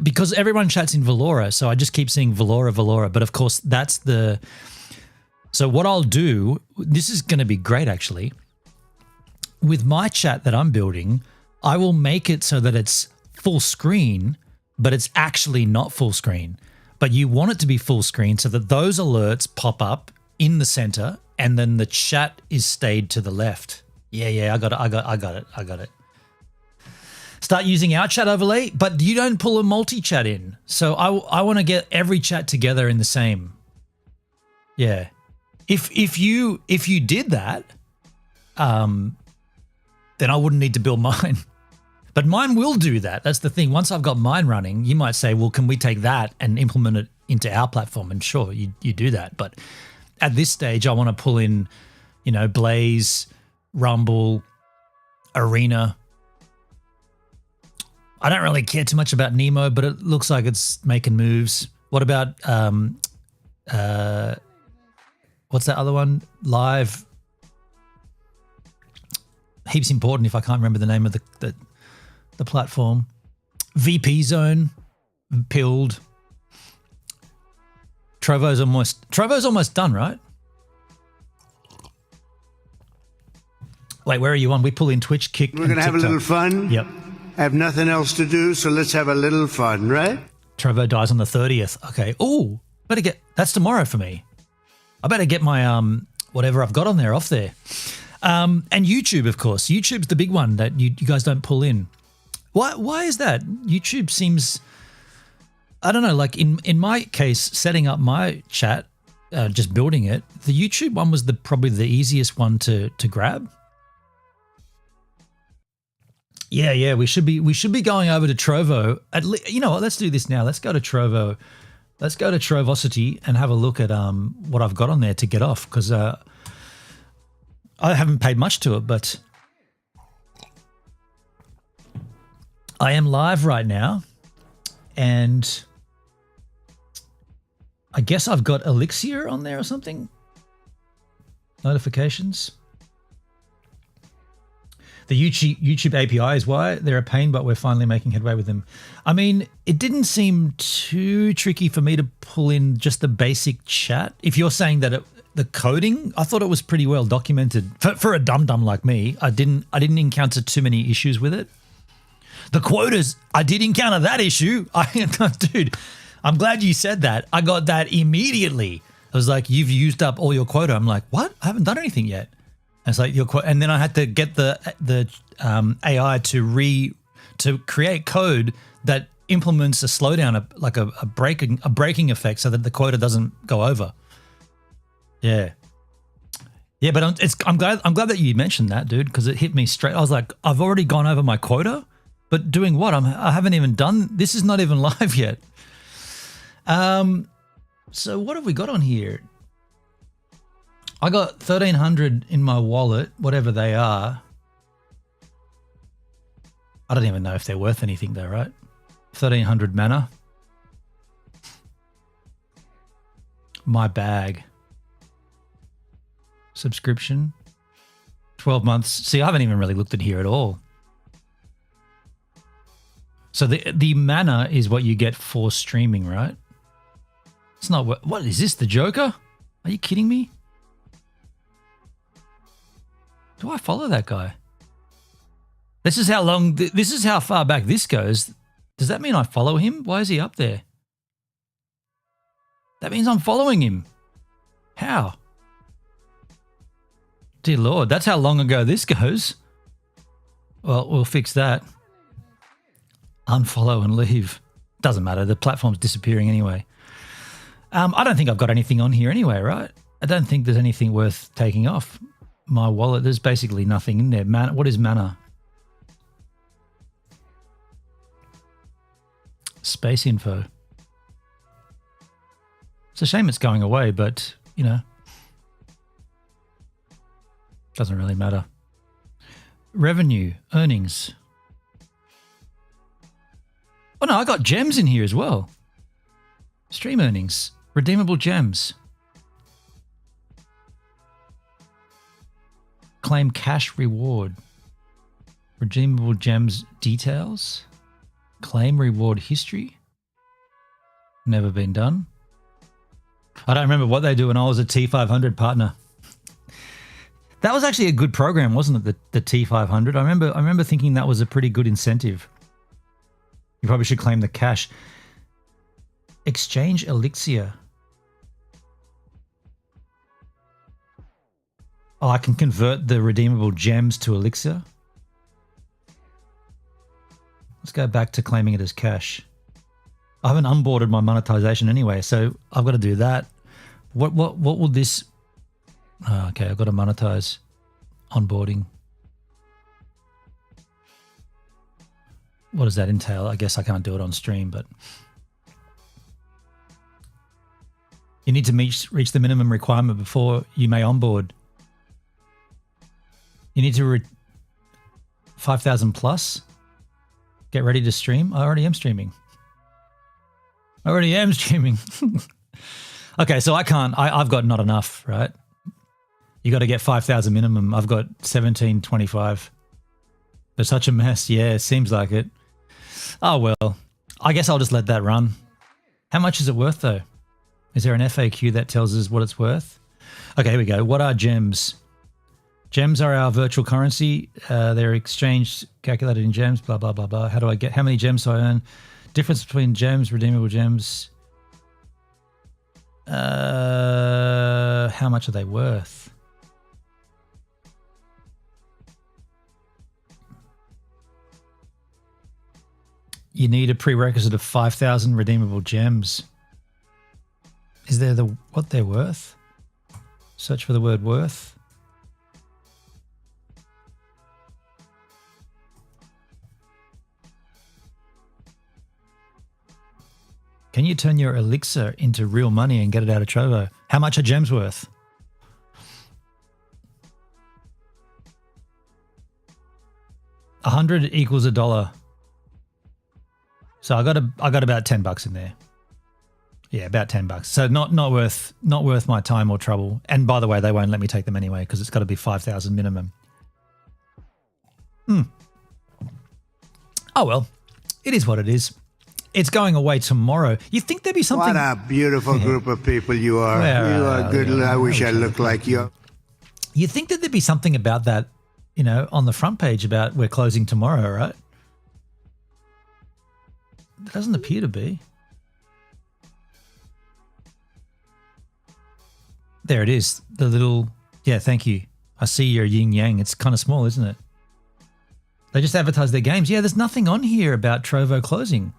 B: Because everyone chats in Valora, so I just keep seeing Valora. But of course, so what I'll do, this is going to be great actually. With my chat that I'm building, I will make it so that it's full screen, but it's actually not full screen. But you want it to be full screen so that those alerts pop up in the center, and then the chat is stayed to the left. Yeah, I got it. Start using our chat overlay, but you don't pull a multi-chat in. So I want to get every chat together in the same. Yeah. If you did that, then I wouldn't need to build mine. But mine will do that. That's the thing. Once I've got mine running, you might say, well, can we take that and implement it into our platform? And sure, you do that. But at this stage, I want to pull in, you know, Blaze, Rumble, Arena. I don't really care too much about Nemo, but it looks like it's making moves. What about what's that other one? Live. Heaps important if I can't remember the name of the platform. VP Zone, Pilled. Trovo's almost done, right? Wait, where are you on? We pull in Twitch, Kick,
L: We're going to have a little fun.
B: Yep.
L: I have nothing else to do, so let's have a little fun, right?
B: Trovo dies on the 30th. Okay. Ooh, that's tomorrow for me. I better get my whatever I've got on there off there. And YouTube, of course. YouTube's the big one that you guys don't pull in. Why is that? YouTube seems, I don't know, like in my case, setting up my chat, just building it, the YouTube one was probably the easiest one to grab. Yeah, we should be going over to Trovo. You know what? Let's do this now. Let's go to Trovo. Let's go to Trovosity and have a look at what I've got on there to get off, because I haven't paid much to it, but I am live right now, and I guess I've got Elixir on there or something. Notifications. The YouTube API is why they're a pain, but we're finally making headway with them. I mean, it didn't seem too tricky for me to pull in just the basic chat. If you're saying that the coding, I thought it was pretty well documented. For a dum-dum like me, I didn't encounter too many issues with it. The quotas, I did encounter that issue. Dude, I'm glad you said that. I got that immediately. I was like, you've used up all your quota. I'm like, what? I haven't done anything yet. And it's like and then I had to get the AI to create code that implements a slowdown, like a braking effect, so that the quota doesn't go over. Yeah, but I'm glad that you mentioned that, dude, because it hit me straight. I was like, I've already gone over my quota, but doing what? I haven't even done. This is not even live yet. So what have we got on here? I got 1,300 in my wallet, whatever they are. I don't even know if they're worth anything though, right? 1,300 mana. My bag. Subscription. 12 months. See, I haven't even really looked at here at all. So the mana is what you get for streaming, right? It's not what is this, the Joker? Are you kidding me? Do I follow that guy? This is how far back this goes. Does that mean I follow him? Why is he up there? That means I'm following him. How? Dear Lord, that's how long ago this goes. Well, we'll fix that. Unfollow and leave. Doesn't matter. The platform's disappearing anyway. I don't think I've got anything on here anyway, right? I don't think there's anything worth taking off my wallet. There's basically nothing in there. Mana, what is mana? Space info. It's a shame it's going away, but, you know, doesn't really matter. Revenue, earnings. Oh no, I got gems in here as well. Stream earnings, redeemable gems. Claim cash reward. Redeemable gems details. Claim reward history. Never been done. I don't remember what they do when I was a T500 partner. That was actually a good program, wasn't it? The T500. I remember thinking that was a pretty good incentive. You probably should claim the cash. Exchange elixir. Oh, I can convert the redeemable gems to elixir. Let's go back to claiming it as cash. I haven't onboarded my monetization anyway, so I've got to do that. What will this... Oh, okay, I've got to monetize onboarding. What does that entail? I guess I can't do it on stream, but... You need to reach the minimum requirement before you may onboard. You need to 5,000 plus. Get ready to stream. I already am streaming. Okay, so I can't. I've got not enough, right? You got to get 5,000 minimum. I've got 1725. It's such a mess. Yeah, it seems like it. Oh well. I guess I'll just let that run. How much is it worth though? Is there an FAQ that tells us what it's worth? Okay, here we go. What are gems? Gems are our virtual currency. They're exchanged, calculated in gems, blah, blah, blah, blah. How many gems do I earn? Difference between gems, redeemable gems. How much are they worth? you need a prerequisite of 5,000 redeemable gems. Is there what they're worth? Search for the word worth. Can you turn your elixir into real money and get it out of Trovo? How much are gems worth? $100 equals $1. So I got about $10 in there. Yeah, about $10. So not worth my time or trouble. And by the way, they won't let me take them anyway because it's got to be 5,000 minimum. Oh well, it is what it is. It's going away tomorrow. You think there'd be something?
L: What a beautiful group of people you are. You are good. I wish I looked like you.
B: You think that there'd be something about that, you know, on the front page about we're closing tomorrow, right? It doesn't appear to be. There it is. The little, yeah, thank you. I see your yin yang. It's kind of small, isn't it? They just advertise their games. Yeah, there's nothing on here about Trovo closing.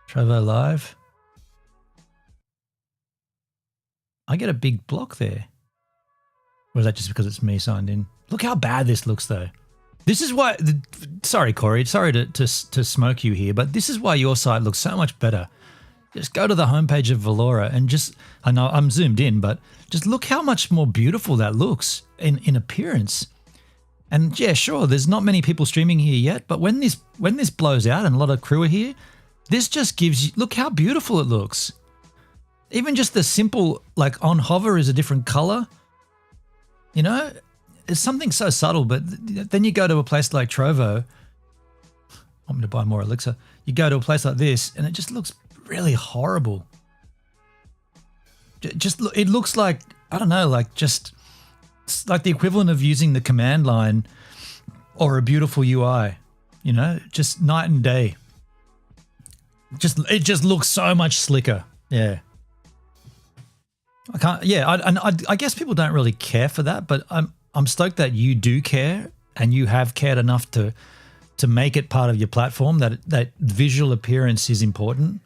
B: Trovo Live. I get a big block there. Or is that just because it's me signed in? Look how bad this looks, though. This is why... Sorry, Corey. Sorry to smoke you here, but this is why your site looks so much better. Just go to the homepage of Valora and just... I know I'm zoomed in, but just look how much more beautiful that looks in appearance. And yeah, sure, there's not many people streaming here yet, but when this blows out and a lot of crew are here, this just gives you... Look how beautiful it looks. Even just the simple, like on hover is a different color. You know, it's something so subtle, but then you go to a place like Trovo. I'm going to buy more elixir. You go to a place like this and it just looks really horrible. It looks like, I don't know, like just it's like the equivalent of using the command line or a beautiful UI, you know, just night and day. It just looks so much slicker. Yeah. I guess people don't really care for that, but I'm stoked that you do care and you have cared enough to make it part of your platform, that visual appearance is important.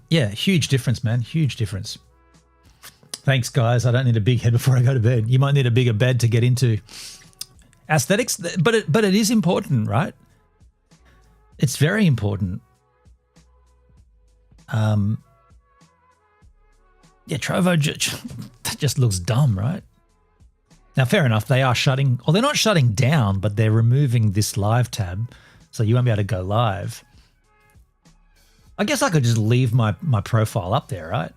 B: Yeah, huge difference, man. Huge difference. Thanks, guys. I don't need a big head before I go to bed. You might need a bigger bed to get into aesthetics, but it is important, right? It's very important. Yeah, Trovo that just looks dumb, right? Now, fair enough. They are shutting, or they're not shutting down, but they're removing this live tab, so you won't be able to go live. I guess I could just leave my profile up there, right?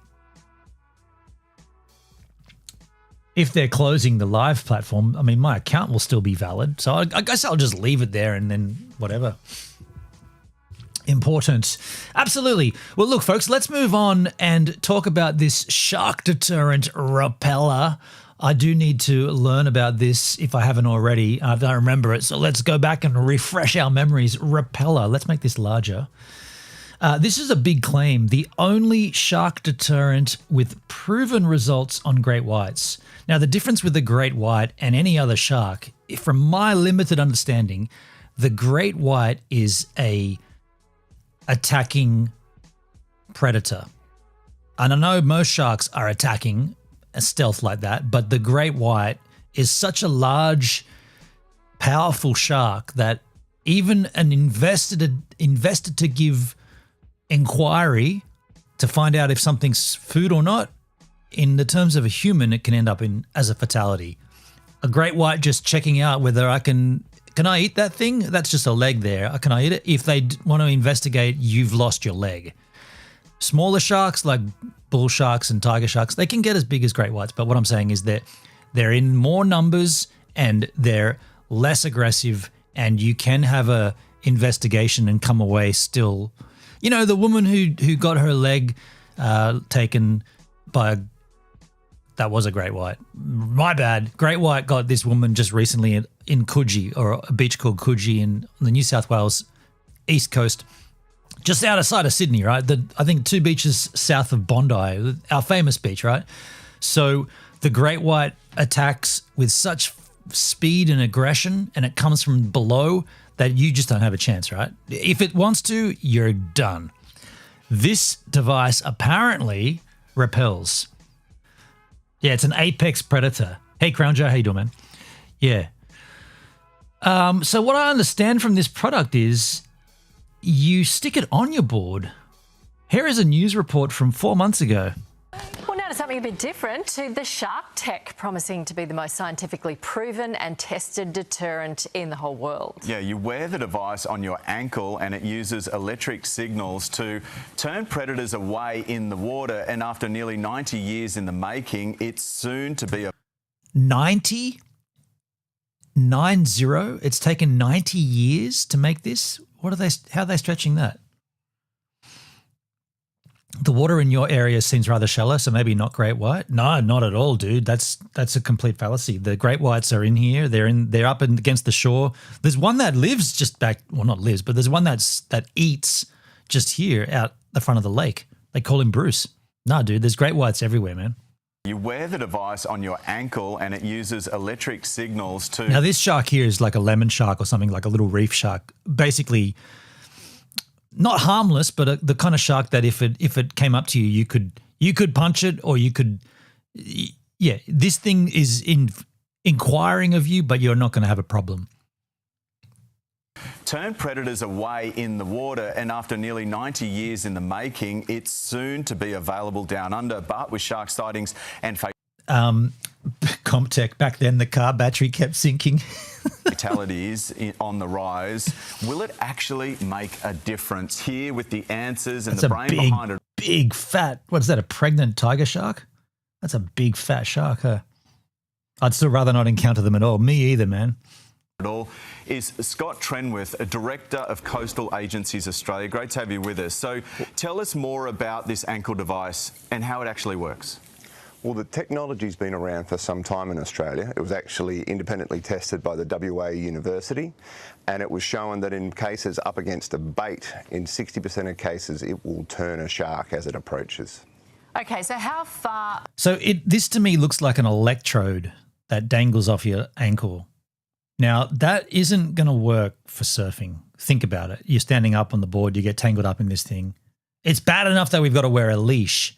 B: If they're closing the live platform, I mean, my account will still be valid, so I guess I'll just leave it there and then whatever. Important. Absolutely. Well, look, folks, let's move on and talk about this shark deterrent RPELA. I do need to learn about this if I haven't already. I don't remember it, so let's go back and refresh our memories. RPELA. Let's make this larger. This is a big claim. The only shark deterrent with proven results on great whites. Now, the difference with the great white and any other shark, from my limited understanding, the great white is a attacking predator. And I know most sharks are attacking a stealth like that, but the great white is such a large, powerful shark that even an investor to give inquiry to find out if something's food or not, in the terms of a human, it can end up as a fatality. A great white just checking out whether I can I eat that thing? That's just a leg there. Can I eat it? If they want to investigate, you've lost your leg. Smaller sharks like bull sharks and tiger sharks, they can get as big as great whites. But what I'm saying is that they're in more numbers and they're less aggressive, and you can have a investigation and come away still. You know, the woman who got her leg taken by that was a great white. My bad. Great white got this woman just recently in Coogee, or a beach called Coogee in the New South Wales east coast, just outside of Sydney, right? I think 2 beaches south of Bondi, our famous beach, right? So the great white attacks with such speed and aggression and it comes from below, that you just don't have a chance, right? If it wants to, you're done. This device apparently repels. Yeah, it's an apex predator. Hey, Crown Joe, how you doing, man? Yeah. So what I understand from this product is you stick it on your board. Here is a news report from 4 months ago.
N: Well, now to something a bit different, to the shark tech, promising to be the most scientifically proven and tested deterrent in the whole world.
O: Yeah, you wear the device on your ankle and it uses electric signals to turn predators away in the water, and after nearly 90 years in the making, it's soon to be a...
B: 90? 90? It's taken 90 years to make this? How are they stretching that? The water in your area seems rather shallow, so maybe not great white. No, not at all, dude. That's a complete fallacy. The great whites are in here. They're up against the shore. There's one that lives just back. Well, not lives, but there's one that eats just here out the front of the lake. They call him Bruce. No, dude. There's great whites everywhere, man.
O: You wear the device on your ankle and it uses electric signals to...
B: Now, this shark here is like a lemon shark or something, like a little reef shark. Basically, not harmless, but the kind of shark that if it came up to you, you could punch it, or you could... Yeah, this thing is inquiring of you, but you're not going to have a problem.
O: Turn predators away in the water, and after nearly 90 years in the making, it's soon to be available down under. But with shark sightings and
B: Comtech, back then the car battery kept sinking.
O: fatalities on the rise, will it actually make a difference? Here with the answers and the brain behind it.
B: Big fat, what is that, a pregnant tiger shark? That's a big fat shark, huh? I'd still rather not encounter them at all. Me either, man.
O: All is Scott Trenworth, a Director of Coastal Agencies Australia. Great to have you with us. So tell us more about this ankle device and how it actually works.
P: Well, the technology's been around for some time in Australia. It was actually independently tested by the WA University, and it was shown that in cases up against a bait, in 60% of cases, it will turn a shark as it approaches.
N: Okay, so how far...
B: So this to me looks like an electrode that dangles off your ankle. Now, that isn't going to work for surfing. Think about it. You're standing up on the board, you get tangled up in this thing. It's bad enough that we've got to wear a leash.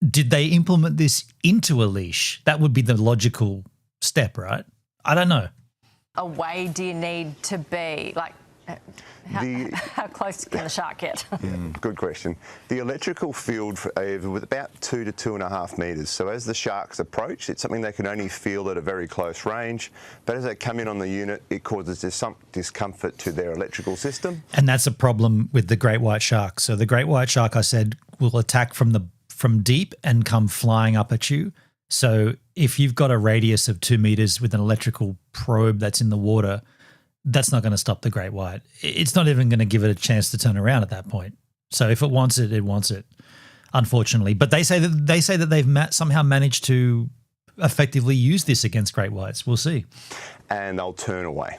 B: Did they implement this into a leash? That would be the logical step, right? I don't know.
N: away do you need to be? Like, how close can the shark get?
P: Good question. The electrical field with about 2 to 2.5 metres. So as the sharks approach, it's something they can only feel at a very close range. But as they come in on the unit, it causes some discomfort to their electrical system.
B: And that's a problem with the great white shark. So the great white shark, I said, will attack from deep and come flying up at you. So if you've got a radius of 2 metres with an electrical probe that's in the water, that's not going to stop the great white. It's not even going to give it a chance to turn around at that point. So if it wants it, it wants it, unfortunately. But they say that they've somehow managed to effectively use this against great whites. We'll see.
P: And they'll turn away.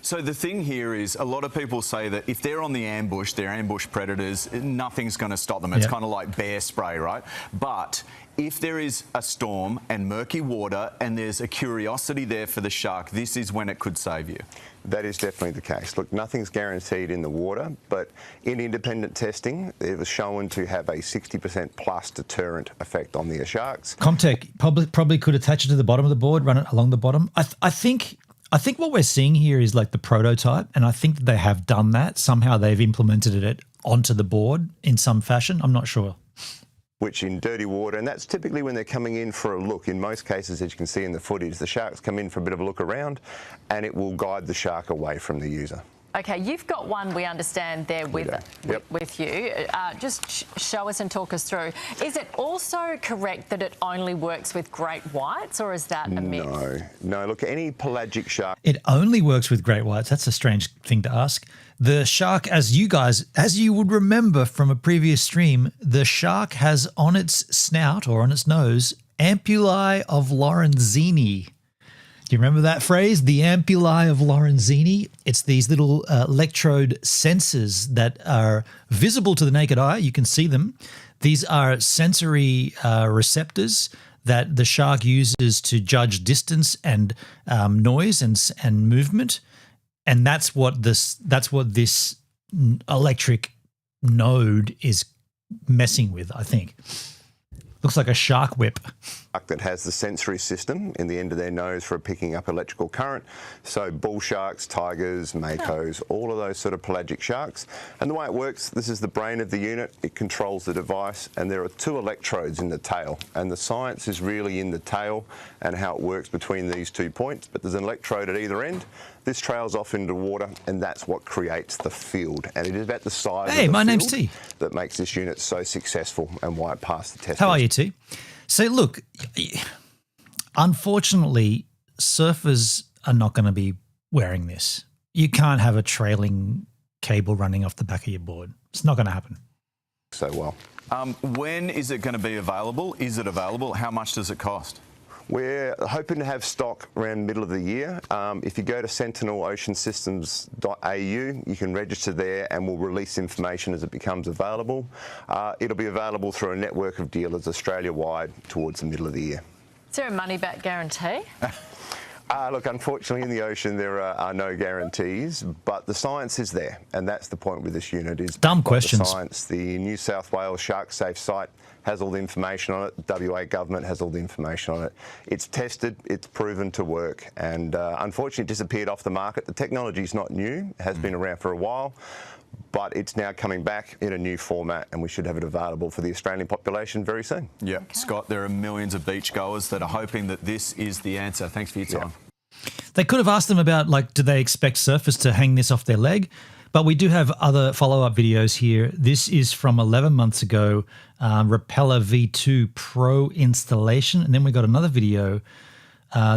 O: So the thing here is a lot of people say that if they're on the ambush, they're ambush predators, nothing's going to stop them. It's kind of like bear spray, right? But if there is a storm and murky water and there's a curiosity there for the shark, this is when it could save you.
P: That is definitely the case. Look, nothing's guaranteed in the water, but in independent testing, it was shown to have a 60% plus deterrent effect on the sharks.
B: Comtech probably could attach it to the bottom of the board, run it along the bottom. I think what we're seeing here is like the prototype, and I think that they have done that. Somehow they've implemented it onto the board in some fashion. I'm not sure.
P: Which in dirty water, and that's typically when they're coming in for a look. In most cases, as you can see in the footage, the sharks come in for a bit of a look around, and it will guide the shark away from the user.
N: Okay, you've got one, we understand, there with you. Just show us and talk us through. Is it also correct that it only works with great whites, or is that a myth?
P: No. Look, any pelagic shark...
B: It only works with great whites. That's a strange thing to ask. The shark, as you would remember from a previous stream, the shark has on its snout or on its nose ampullae of Lorenzini. Do you remember that phrase? The ampullae of Lorenzini. It's these little electrode sensors that are visible to the naked eye. You can see them. These are sensory receptors that the shark uses to judge distance and noise and movement, and that's what this electric node is messing with, I think. Looks like a shark whip.
P: That has the sensory system in the end of their nose for picking up electrical current. So bull sharks, tigers, makos, all of those sort of pelagic sharks. And the way it works, this is the brain of the unit. It controls the device, and there are 2 electrodes in the tail. And the science is really in the tail and how it works between these 2 points. But there's an electrode at either end. This trails off into water, and that's what creates the field. And it is about the size of the
B: my name's
P: field
B: T.
P: that makes this unit so successful and why it passed the test.
B: How are you, T? So look, unfortunately, surfers are not going to be wearing this. You can't have a trailing cable running off the back of your board. It's not going to happen.
P: So well.
O: When is it going to be available? Is it available? How much does it cost?
P: We're hoping to have stock around middle of the year. If you go to sentinel-oceansystems.au, you can register there and we'll release information as it becomes available. It'll be available through a network of dealers Australia-wide towards the middle of the year.
N: Is there a money-back guarantee?
P: Look, unfortunately in the ocean there are no guarantees, but the science is there, and that's the point with this unit is
B: dumb questions.
P: The science. The New South Wales Shark Safe site has all the information on it. The WA government has all the information on it. It's tested, it's proven to work, and unfortunately it disappeared off the market. The technology's not new, it has been around for a while, but it's now coming back in a new format, and we should have it available for the Australian population very soon.
O: Yeah, okay. Scott, there are millions of beachgoers that are hoping that this is the answer. Thanks for your time.
B: Yeah. They could have asked them about, like, do they expect surfers to hang this off their leg? But we do have other follow-up videos here. This is from 11 months ago, RPELA V2 Pro installation. And then we got another video.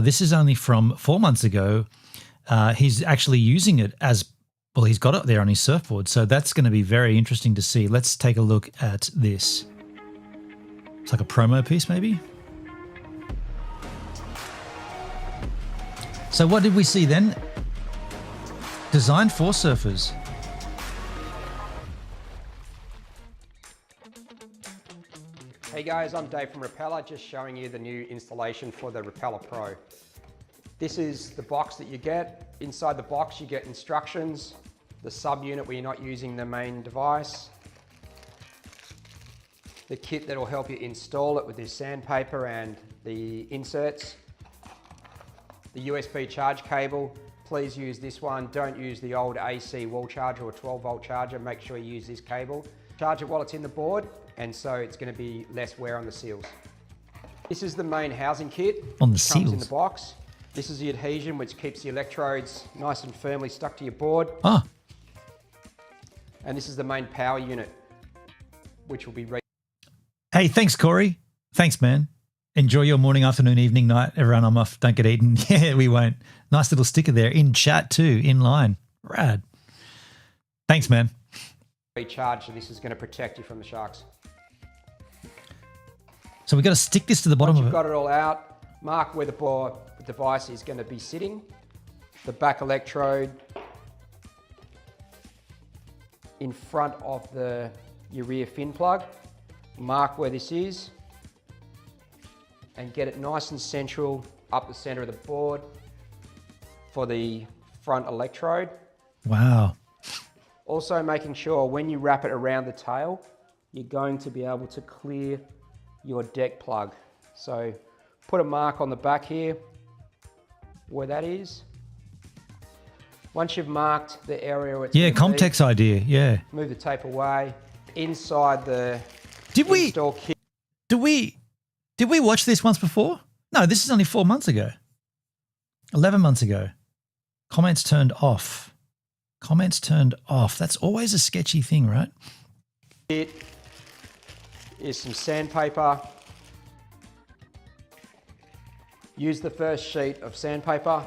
B: This is only from 4 months ago. He's actually using it as, well, he's got it there on his surfboard. So that's going to be very interesting to see. Let's take a look at this. It's like a promo piece maybe. So what did we see then? Designed for surfers.
Q: Hey guys, I'm Dave from RPELA, just showing you the new installation for the RPELA Pro. This is the box that you get. Inside the box you get instructions, the subunit where you're not using the main device, the kit that will help you install it with this sandpaper and the inserts, the USB charge cable. Please use this one. Don't use the old AC wall charger or 12-volt charger. Make sure you use this cable. Charge it while it's in the board, and so it's going to be less wear on the seals. This is the main housing kit.
B: On the
Q: comes
B: seals?
Q: in the box. This is the adhesion which keeps the electrodes nice and firmly stuck to your board.
B: Ah.
Q: And this is the main power unit, which will be ready.
B: Hey, thanks, Corey. Thanks, man. Enjoy your morning, afternoon, evening, night. Everyone, I'm off. Don't get eaten. Yeah, we won't. Nice little sticker there. In chat too, in line. Rad. Thanks, man.
Q: Recharged, so this is going to protect you from the sharks.
B: So we've got to stick this to the bottom
Q: Once
B: of
Q: you've
B: it.
Q: got it all out, mark where the device is going to be sitting. The back electrode in front of your rear fin plug. Mark where this is and get it nice and central up the center of the board for the front electrode.
B: Wow.
Q: Also making sure when you wrap it around the tail, you're going to be able to clear your deck plug. So put a mark on the back here where that is. Once you've marked the area where it's
B: Yeah,
Q: gonna be,
B: Comtech's idea. Yeah.
Q: move the tape away. Inside the
B: install
Q: kit.
B: Did we watch this once before? No, this is only 4 months ago. 11 months ago. Comments turned off. Comments turned off. That's always a sketchy thing, right?
Q: It is some sandpaper. Use the first sheet of sandpaper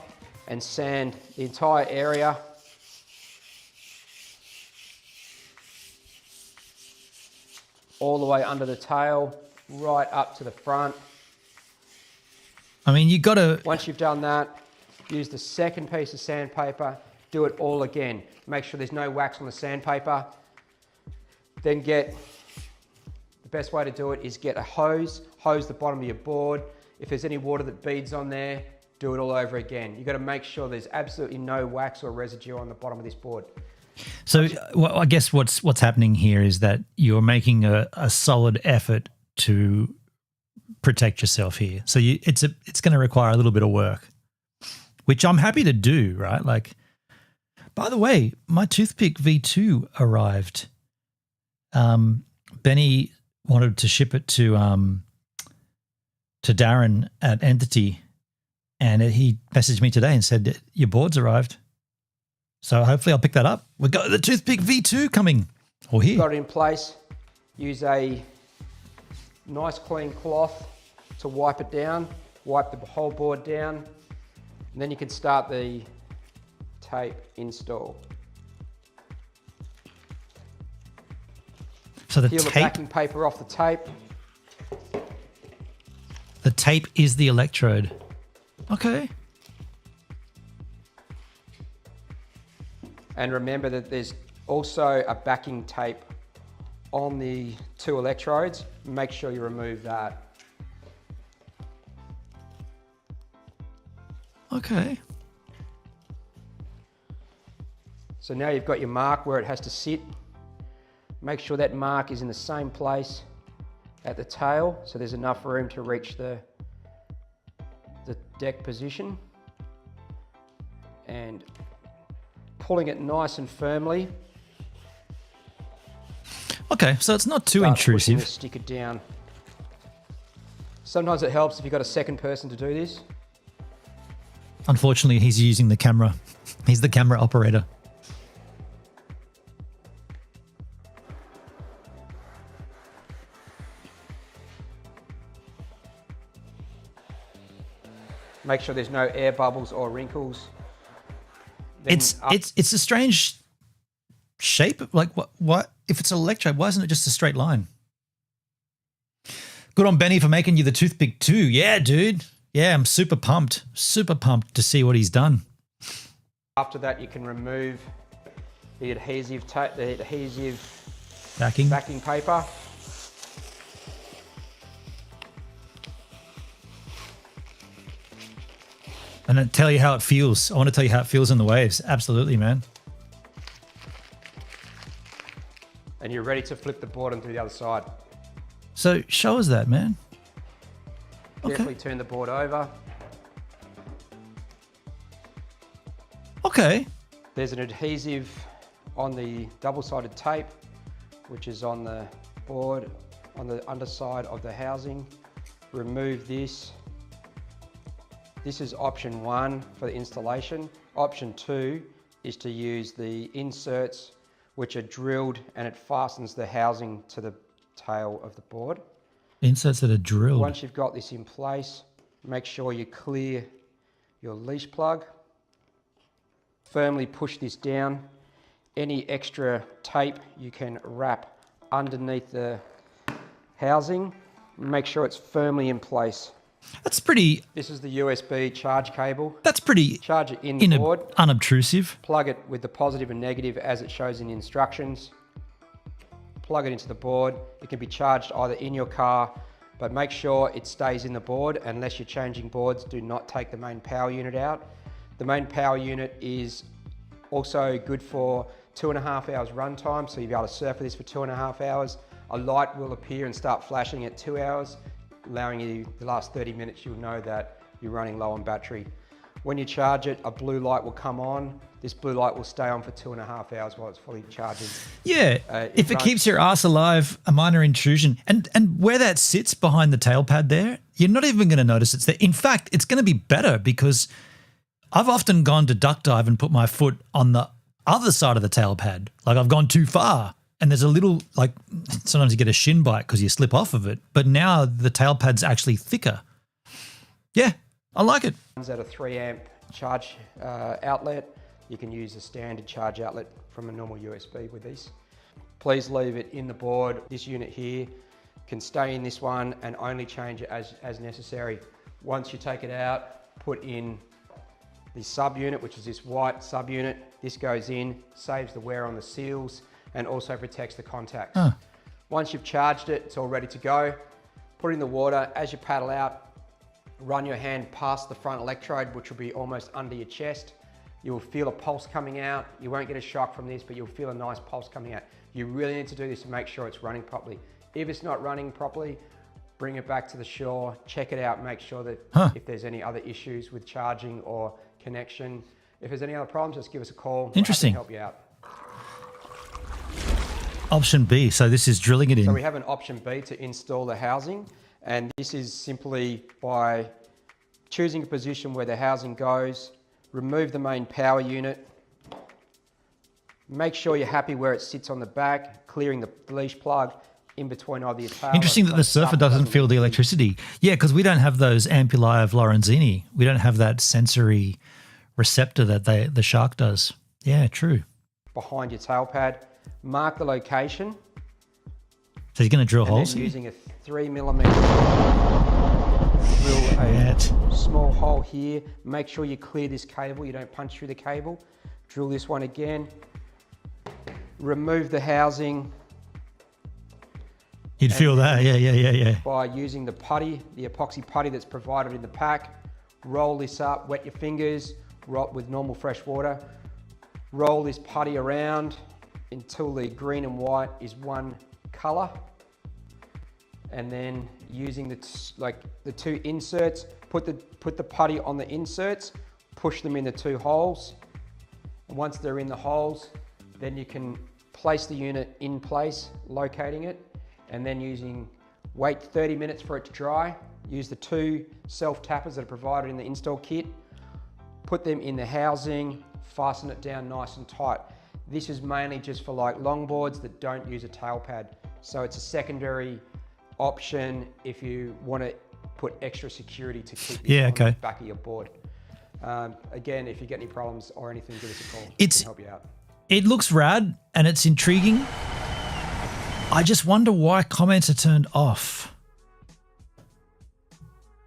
Q: and sand the entire area. All the way under the tail, right up to the front.
B: I mean, you got to...
Q: Once you've done that, use the second piece of sandpaper, do it all again. Make sure there's no wax on the sandpaper. Then get the best way to do it is get a hose the bottom of your board. If there's any water that beads on there, do it all over again. You've got to make sure there's absolutely no wax or residue on the bottom of this board.
B: So well, I guess what's happening here is that you're making a solid effort to protect yourself here. So it's going to require a little bit of work, which I'm happy to do, right? Like, by the way, my toothpick V2 arrived. Benny wanted to ship it to Darren at Entity, and he messaged me today and said, your board's arrived. So hopefully I'll pick that up. We've got the toothpick V2 coming. Or here.
Q: Got it in place. Use a nice clean cloth to wipe it down. Wipe the whole board down. And then you can start the tape install.
B: So the
Q: Peel the backing paper off the tape.
B: The tape is the electrode. Okay.
Q: And remember that there's also a backing tape on the 2 electrodes. Make sure you remove that.
B: Okay.
Q: So now you've got your mark where it has to sit. Make sure that mark is in the same place at the tail, so there's enough room to reach the deck position. And pulling it nice and firmly.
B: Okay, so it's not too
Q: Start
B: intrusive.
Q: pushing the sticker down. Sometimes it helps if you've got a second person to do this.
B: Unfortunately, he's using the camera. He's the camera operator.
Q: Make sure there's no air bubbles or wrinkles. Then
B: It's a strange shape. Like what if it's an electrode? Why isn't it just a straight line? Good on Benny for making you the toothpick too. Yeah, dude. Yeah, I'm super pumped to see what he's done.
Q: After that, you can remove the adhesive
B: backing
Q: paper.
B: And then tell you how it feels. I want to tell you how it feels in the waves. Absolutely, man.
Q: And you're ready to flip the board onto the other side.
B: So show us that, man.
Q: Carefully turn the board over.
B: Okay.
Q: There's an adhesive on the double-sided tape, which is on the board on the underside of the housing. Remove this. This is option 1 for the installation. Option 2 is to use the inserts, which are drilled, and it fastens the housing to the tail of the board.
B: Inserts that are drilled.
Q: Once you've got this in place, make sure you clear your leash plug. Firmly push this down. Any extra tape you can wrap underneath the housing. Make sure it's firmly in place.
B: That's pretty...
Q: This is the USB charge cable.
B: That's pretty...
Q: Charge it in the board.
B: Unobtrusive.
Q: Plug it with the positive and negative as it shows in the instructions. Plug it into the board. It can be charged either in your car, but make sure it stays in the board. Unless you're changing boards, do not take the main power unit out. The main power unit is also good for 2.5 hours runtime, so you'll be able to surf with this for 2.5 hours. A light will appear and start flashing at 2 hours, allowing you the last 30 minutes you'll know that you're running low on battery. When you charge it, a blue light will come on. This blue light will stay on for 2.5 hours while it's fully charging.
B: Yeah, if it keeps your ass alive, a minor intrusion. And where that sits behind the tail pad there, you're not even going to notice it's there. In fact, it's going to be better because I've often gone to duck dive and put my foot on the other side of the tail pad. Like I've gone too far. And there's a little, like, sometimes you get a shin bite because you slip off of it. But now the tail pad's actually thicker. Yeah, I like it.
Q: It's at a 3 amp charge outlet. You can use a standard charge outlet from a normal USB with this. Please leave it in the board. This unit here can stay in this one and only change it as necessary. Once you take it out, put in the subunit, which is this white subunit. This goes in, saves the wear on the seals, and also protects the contacts. Once you've charged it, it's all ready to go. Put it in the water. As you paddle out, run your hand past the front electrode, which will be almost under your chest. You'll feel a pulse coming out. You won't get a shock from this, but you'll feel a nice pulse coming out. You really need to do this to make sure it's running properly. If it's not running properly, bring it back to the shore, check it out, make sure that if there's any other issues with charging or connection. If there's any other problems, just give us a call.
B: Interesting.
Q: We'll help you out.
B: Option B, so this is drilling it in.
Q: So we have an option B to install the housing, and this is simply by choosing a position where the housing goes, remove the main power unit, make sure you're happy where it sits on the back, clearing the leash plug in between either your tail.
B: Interesting that the surfer doesn't feel the electricity. Yeah, because we don't have those ampullae of Lorenzini. We don't have that sensory receptor that the shark does. Yeah, true.
Q: Behind your tail pad, mark the location.
B: So you're going to drill
Q: and
B: holes
Q: then
B: here?
Q: using a 3mm drill a small hole here. Make sure you clear this cable. You don't punch through the cable. Drill this one again. Remove the housing.
B: You'd feel that, yeah.
Q: By using the putty, the epoxy putty that's provided in the pack. Roll this up, wet your fingers, with normal fresh water. Roll this putty around until the green and white is one color. And then using the two inserts, put the putty on the inserts, push them in the two holes. And once they're in the holes, then you can place the unit in place, locating it, and then wait 30 minutes for it to dry. Use the two self-tappers that are provided in the install kit. Put them in the housing, fasten it down nice and tight. This is mainly just for like longboards that don't use a tail pad. So it's a secondary option if you want to put extra security to keep it on the back of your board. Again, if you get any problems or anything, give us a call. We can help you out.
B: It looks rad and it's intriguing. I just wonder why comments are turned off.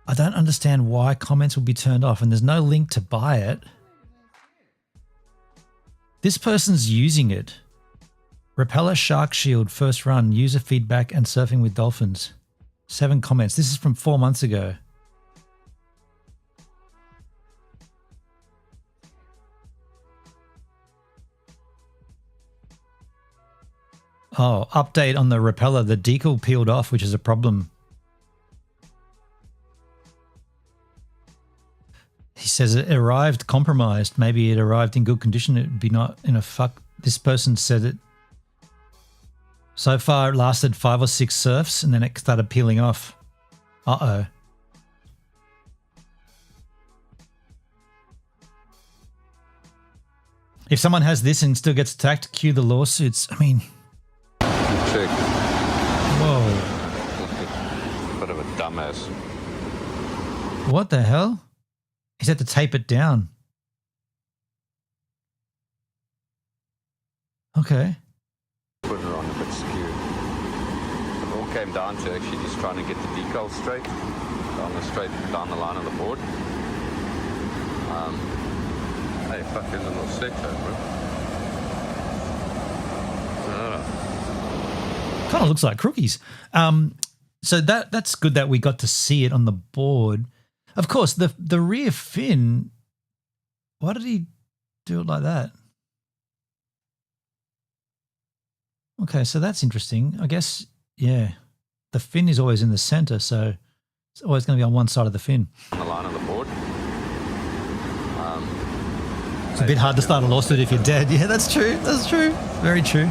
B: I don't understand why comments will be turned off, and there's no link to buy it. This person's using it. RPELA Shark Shield first run, user feedback and surfing with dolphins. 7 comments. This is from 4 months ago. Oh, update on the RPELA. The decal peeled off, which is a problem. He says it arrived compromised. Maybe it arrived in good condition. It would be not in a fuck. This person said it. So far, it lasted 5 or 6 surfs, and then it started peeling off. Uh-oh. If someone has this and still gets attacked, cue the lawsuits. I mean...
E: Check.
B: Whoa.
E: Bit of a dumbass.
B: What the hell? He's had to tape it down. Okay.
E: Put it on a bit skewed. It all came down to actually just trying to get the decal straight down the line of the board. Hey, fucking little sector, bro.
B: Kind of looks like crookies. So that's good that we got to see it on the board. Of course, the rear fin, why did he do it like that? Okay, so that's interesting. I guess, yeah, the fin is always in the center, so it's always going to be on one side of the fin.
E: On the line of the board.
B: It's a bit hard to start a lawsuit if you're dead. Yeah, that's true. That's true. Very true.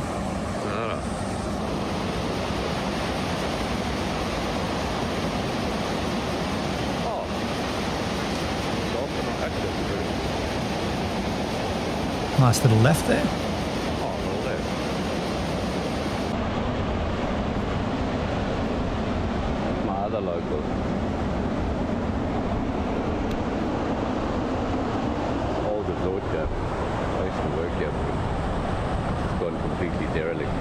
B: Nice little left there.
E: My other local. Old resort here. I used to work here. It's gone completely derelict.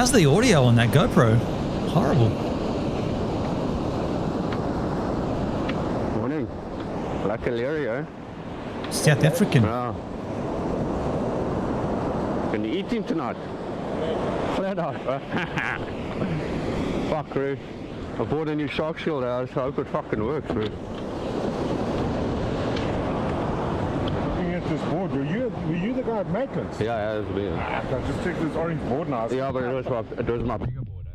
B: How's the audio on that GoPro? Horrible.
E: Morning. Lekker leer,
B: South African.
E: Yeah. Can you eat him tonight? Flat out. Fuck, bro. I bought a new shark shield out, so I hope it fucking works, bro.
R: Looking at this board, were you the guy at Maitland's?
E: Yeah, that's me.
R: I just checked this orange board now.
E: Yeah, but it was my bigger board.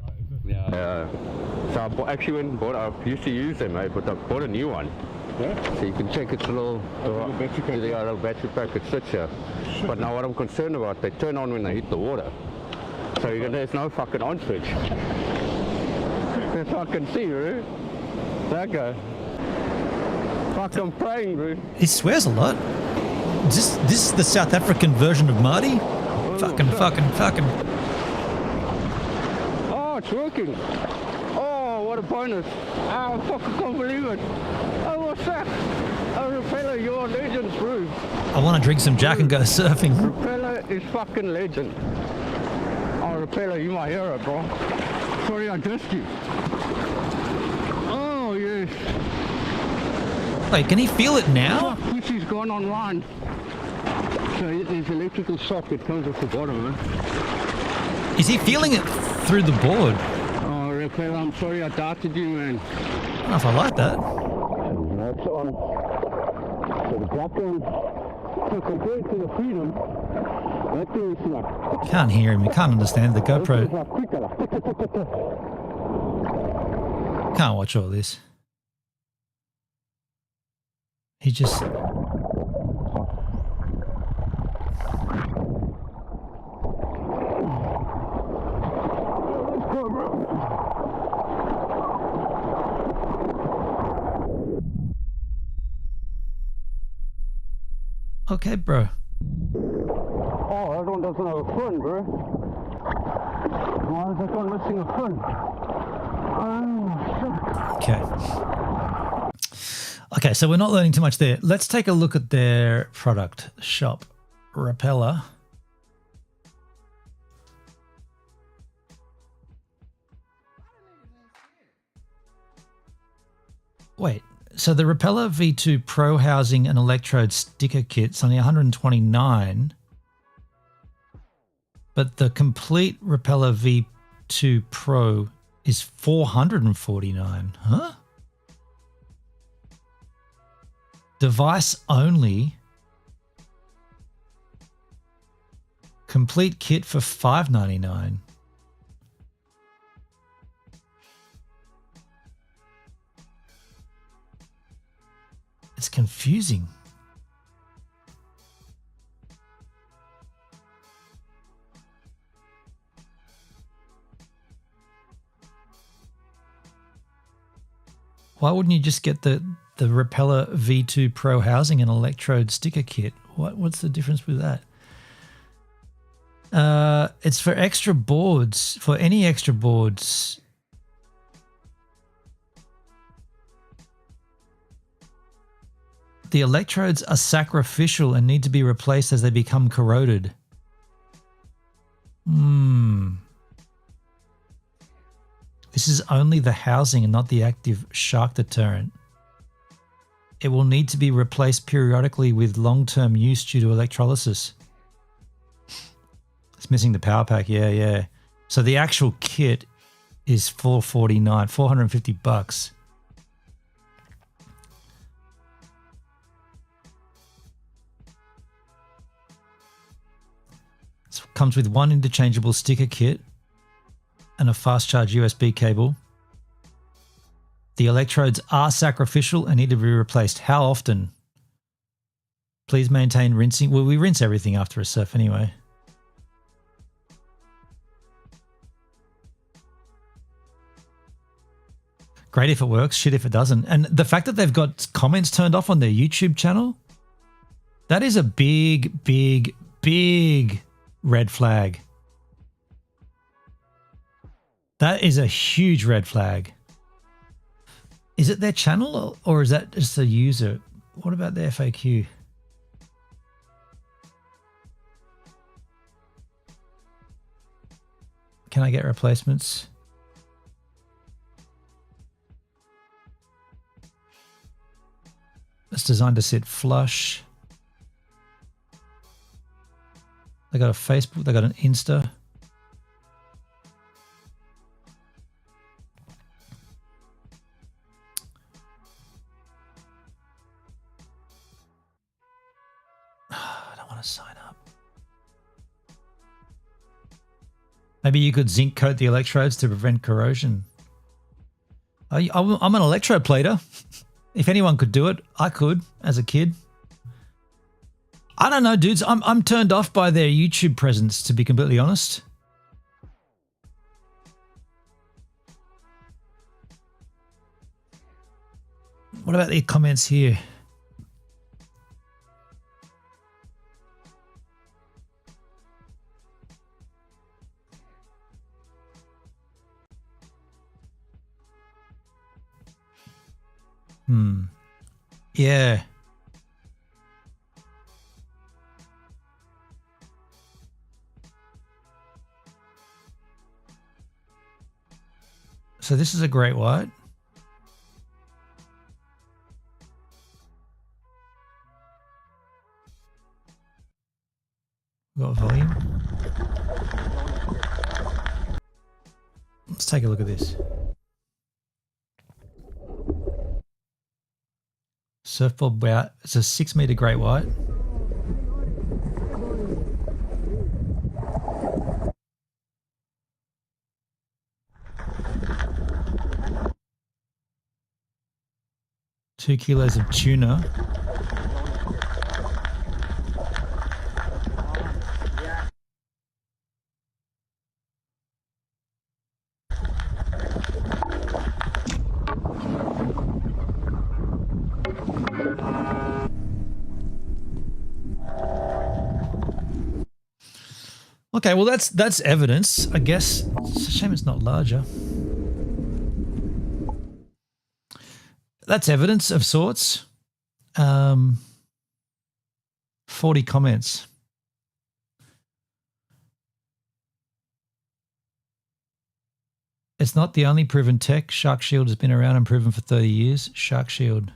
E: Yeah. So I actually went and bought. I used to use them, mate, but I bought a new one.
R: Yeah?
E: So you can check it's a little battery pack. Yeah, a little battery pack. It sits here. Shit. But now what I'm concerned about, they turn on when they hit the water. So there's no fucking on switch. That's all I can see, bro. That guy. Fuck, I'm praying, bro.
B: He swears a lot. This is the South African version of Marty. Fucking.
E: Oh, it's working. Oh, what a bonus. Oh, fuck, I can't believe it. Oh, what's that? Oh, RPELA, you're a legend, bro.
B: I want to drink some Jack and go surfing.
E: RPELA is fucking legend. Oh, RPELA, you my hero, bro. Sorry I dissed you. Oh, yes.
B: Wait, can he feel it now?
E: Which has gone online. So there's electrical shock that comes off the bottom, man.
B: Is he feeling it through the board?
E: Oh, RPELA, I'm sorry I doubted you, man.
B: I don't know if I like that.
E: That's on. So the black one, so compared to the Freedom, that thing is like...
B: Can't hear him. You can't understand the GoPro. Can't watch all this. He just... Okay, bro.
E: Oh, that one doesn't have a fin, bro. Why is that one missing a fin? Oh,
B: shit. Okay, so we're not learning too much there. Let's take a look at their product shop. RPELA. Wait. So the RPELA V2 Pro housing and electrode sticker kit's only $129, but the complete RPELA V2 Pro is $449. Huh? Device only. Complete kit for $599. It's confusing. Why wouldn't you just get the RPELA V2 Pro housing and electrode sticker kit? What's the difference with that? It's for extra boards, for any extra boards. The electrodes are sacrificial and need to be replaced as they become corroded. This is only the housing and not the active shark deterrent. It will need to be replaced periodically with long-term use due to electrolysis. It's missing the power pack, yeah. So the actual kit is $449, $450. So it comes with one interchangeable sticker kit and a fast charge USB cable. The electrodes are sacrificial and need to be replaced. How often? Please maintain rinsing. Well, we rinse everything after a surf anyway. Great if it works, shit if it doesn't. And the fact that they've got comments turned off on their YouTube channel, that is a big red flag. That is a huge red flag. Is it their channel or is that just a user? What about their FAQ? Can I get replacements? It's designed to sit flush. They got a Facebook, they got an Insta. I don't want to sign up. Maybe you could zinc coat the electrodes to prevent corrosion. I'm an electroplater. If anyone could do it, I could as a kid. I don't know, dudes. I'm turned off by their YouTube presence, to be completely honest. What about the comments here? Yeah. So this is a great white. Got volume. Let's take a look at this. Surfboard bout. It's a 6 meter great white. Two kilos of tuna. Okay, well that's evidence, I guess. It's a shame it's not larger. That's evidence of sorts. 40 comments. It's not the only proven tech. Shark Shield has been around and proven for 30 years. Shark Shield.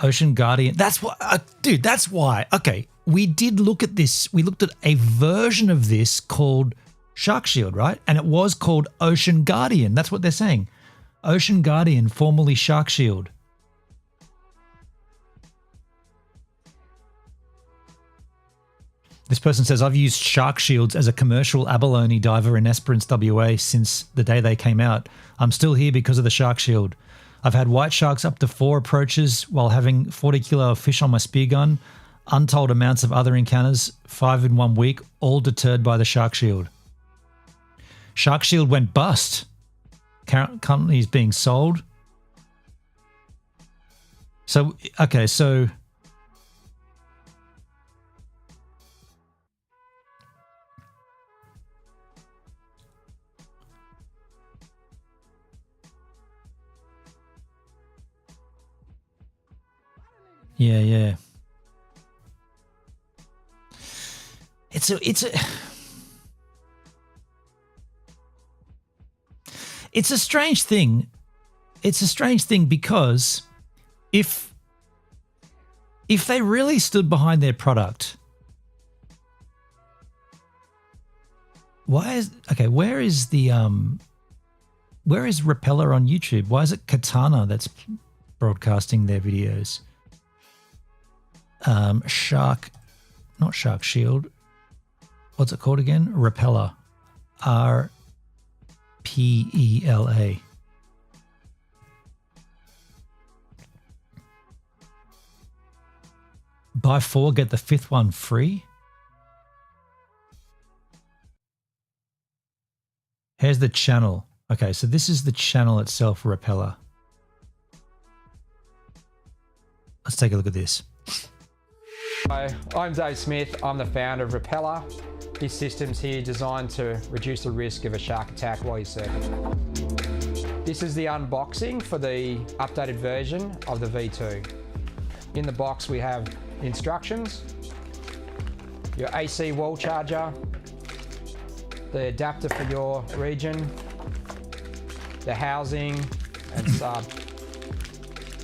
B: Ocean Guardian. That's why, dude, that's why. Okay, we did look at this. We looked at a version of this called Shark Shield, right? And it was called Ocean Guardian. That's what they're saying. Ocean Guardian, formerly Shark Shield. This person says, I've used Shark Shields as a commercial abalone diver in Esperance, WA since the day they came out. I'm still here because of the Shark Shield. I've had white sharks up to 4 approaches while having 40 kilo of fish on my spear gun. Untold amounts of other encounters, 5 in 1 week, all deterred by the Shark Shield. Shark Shield went bust. Currently is being sold. So, okay, so... Yeah. It's a strange thing. It's a strange thing because if they really stood behind their product, where is RPELA on YouTube? Why is it Katana that's broadcasting their videos? Not Shark Shield. What's it called again? RPELA. RPELA. Buy 4, get the 5th one free. Here's the channel. Okay, so this is the channel itself, RPELA. Let's take a look at this.
Q: Hi, I'm Dave Smith. I'm the founder of RPELA. This system's here designed to reduce the risk of a shark attack while you're surfing. This is the unboxing for the updated version of the V2. In the box we have instructions, your AC wall charger, the adapter for your region, the housing and sub.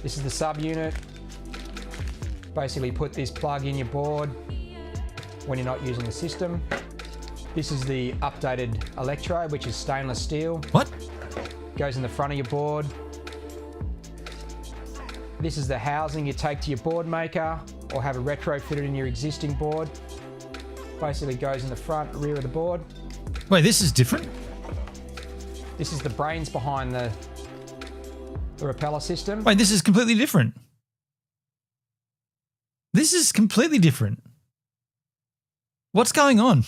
Q: This is the sub unit. Basically put this plug in your board when you're not using the system. This is the updated electrode, which is stainless steel.
B: What?
Q: Goes in the front of your board. This is the housing you take to your board maker or have a retrofitted in your existing board. Basically goes in the front, rear of the board.
B: Wait, this is different?
Q: This is the brains behind the RPELA system.
B: Wait, this is completely different. This is completely different. What's going on?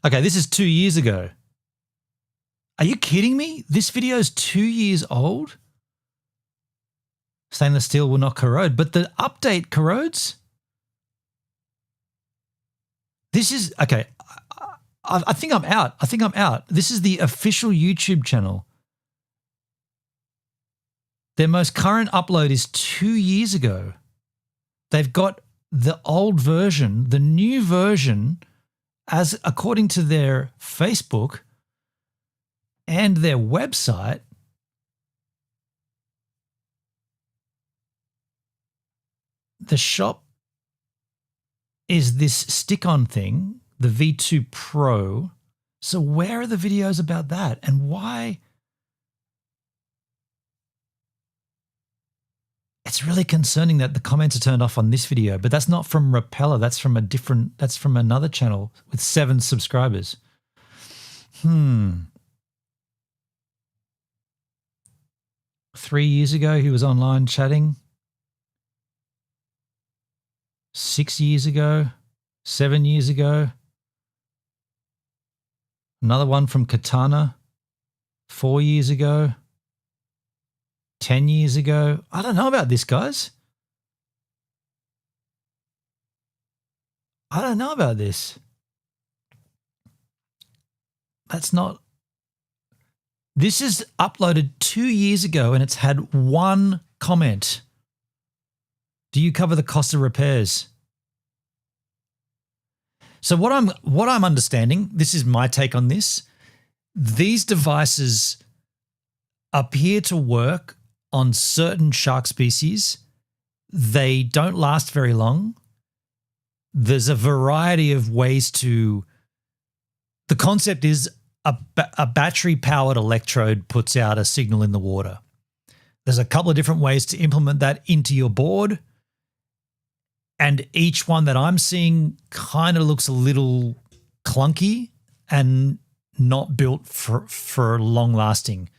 B: Okay, this is 2 years ago. Are you kidding me? This video is 2 years old? Stainless steel will not corrode, but the update corrodes? This is, okay, I think I'm out. I think I'm out. This is the official YouTube channel. Their most current upload is 2 years ago. They've got the old version, the new version, as according to their Facebook and their website. The shop is this stick-on thing, the V2 Pro. So where are the videos about that? And why? It's really concerning that the comments are turned off on this video, but that's not from RPELA. That's from that's from another channel with 7 subscribers. 3 years ago, he was online chatting. 6 years ago, 7 years ago. Another one from Katana 4 years ago. 10 years ago. I don't know about this, guys. I don't know about this. That's not... This is uploaded 2 years ago and it's had 1 comment. Do you cover the cost of repairs? So what I'm understanding, this is my take on this, these devices appear to work on certain shark species. They don't last very long. There's a variety of ways to... The concept is a battery-powered electrode puts out a signal in the water. There's a couple of different ways to implement that into your board. And each one that I'm seeing kind of looks a little clunky and not built for long lasting.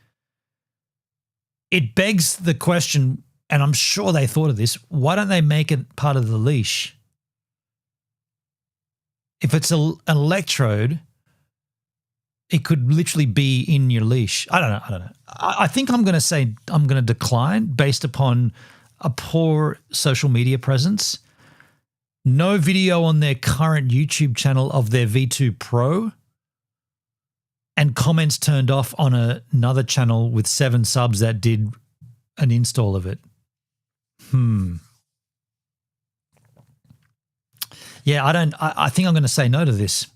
B: It begs the question, and I'm sure they thought of this, why don't they make it part of the leash? If it's an electrode, it could literally be in your leash. I don't know. I think I'm going to say I'm going to decline based upon a poor social media presence. No video on their current YouTube channel of their V2 Pro, and comments turned off on another channel with 7 subs that did an install of it. Yeah, I think I'm going to say no to this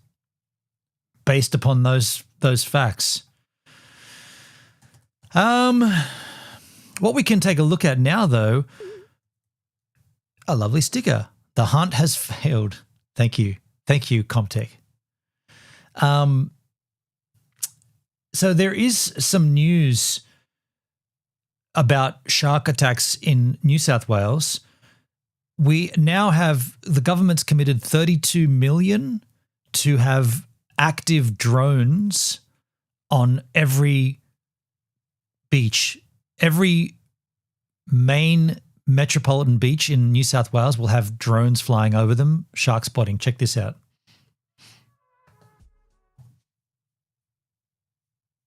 B: based upon those facts. What we can take a look at now, though, a lovely sticker. The hunt has failed. Thank you. Thank you, Comtech. So there is some news about shark attacks in New South Wales. We now have, the government's committed $32 million to have active drones on every beach. Every main metropolitan beach in New South Wales will have drones flying over them, shark spotting. Check this out.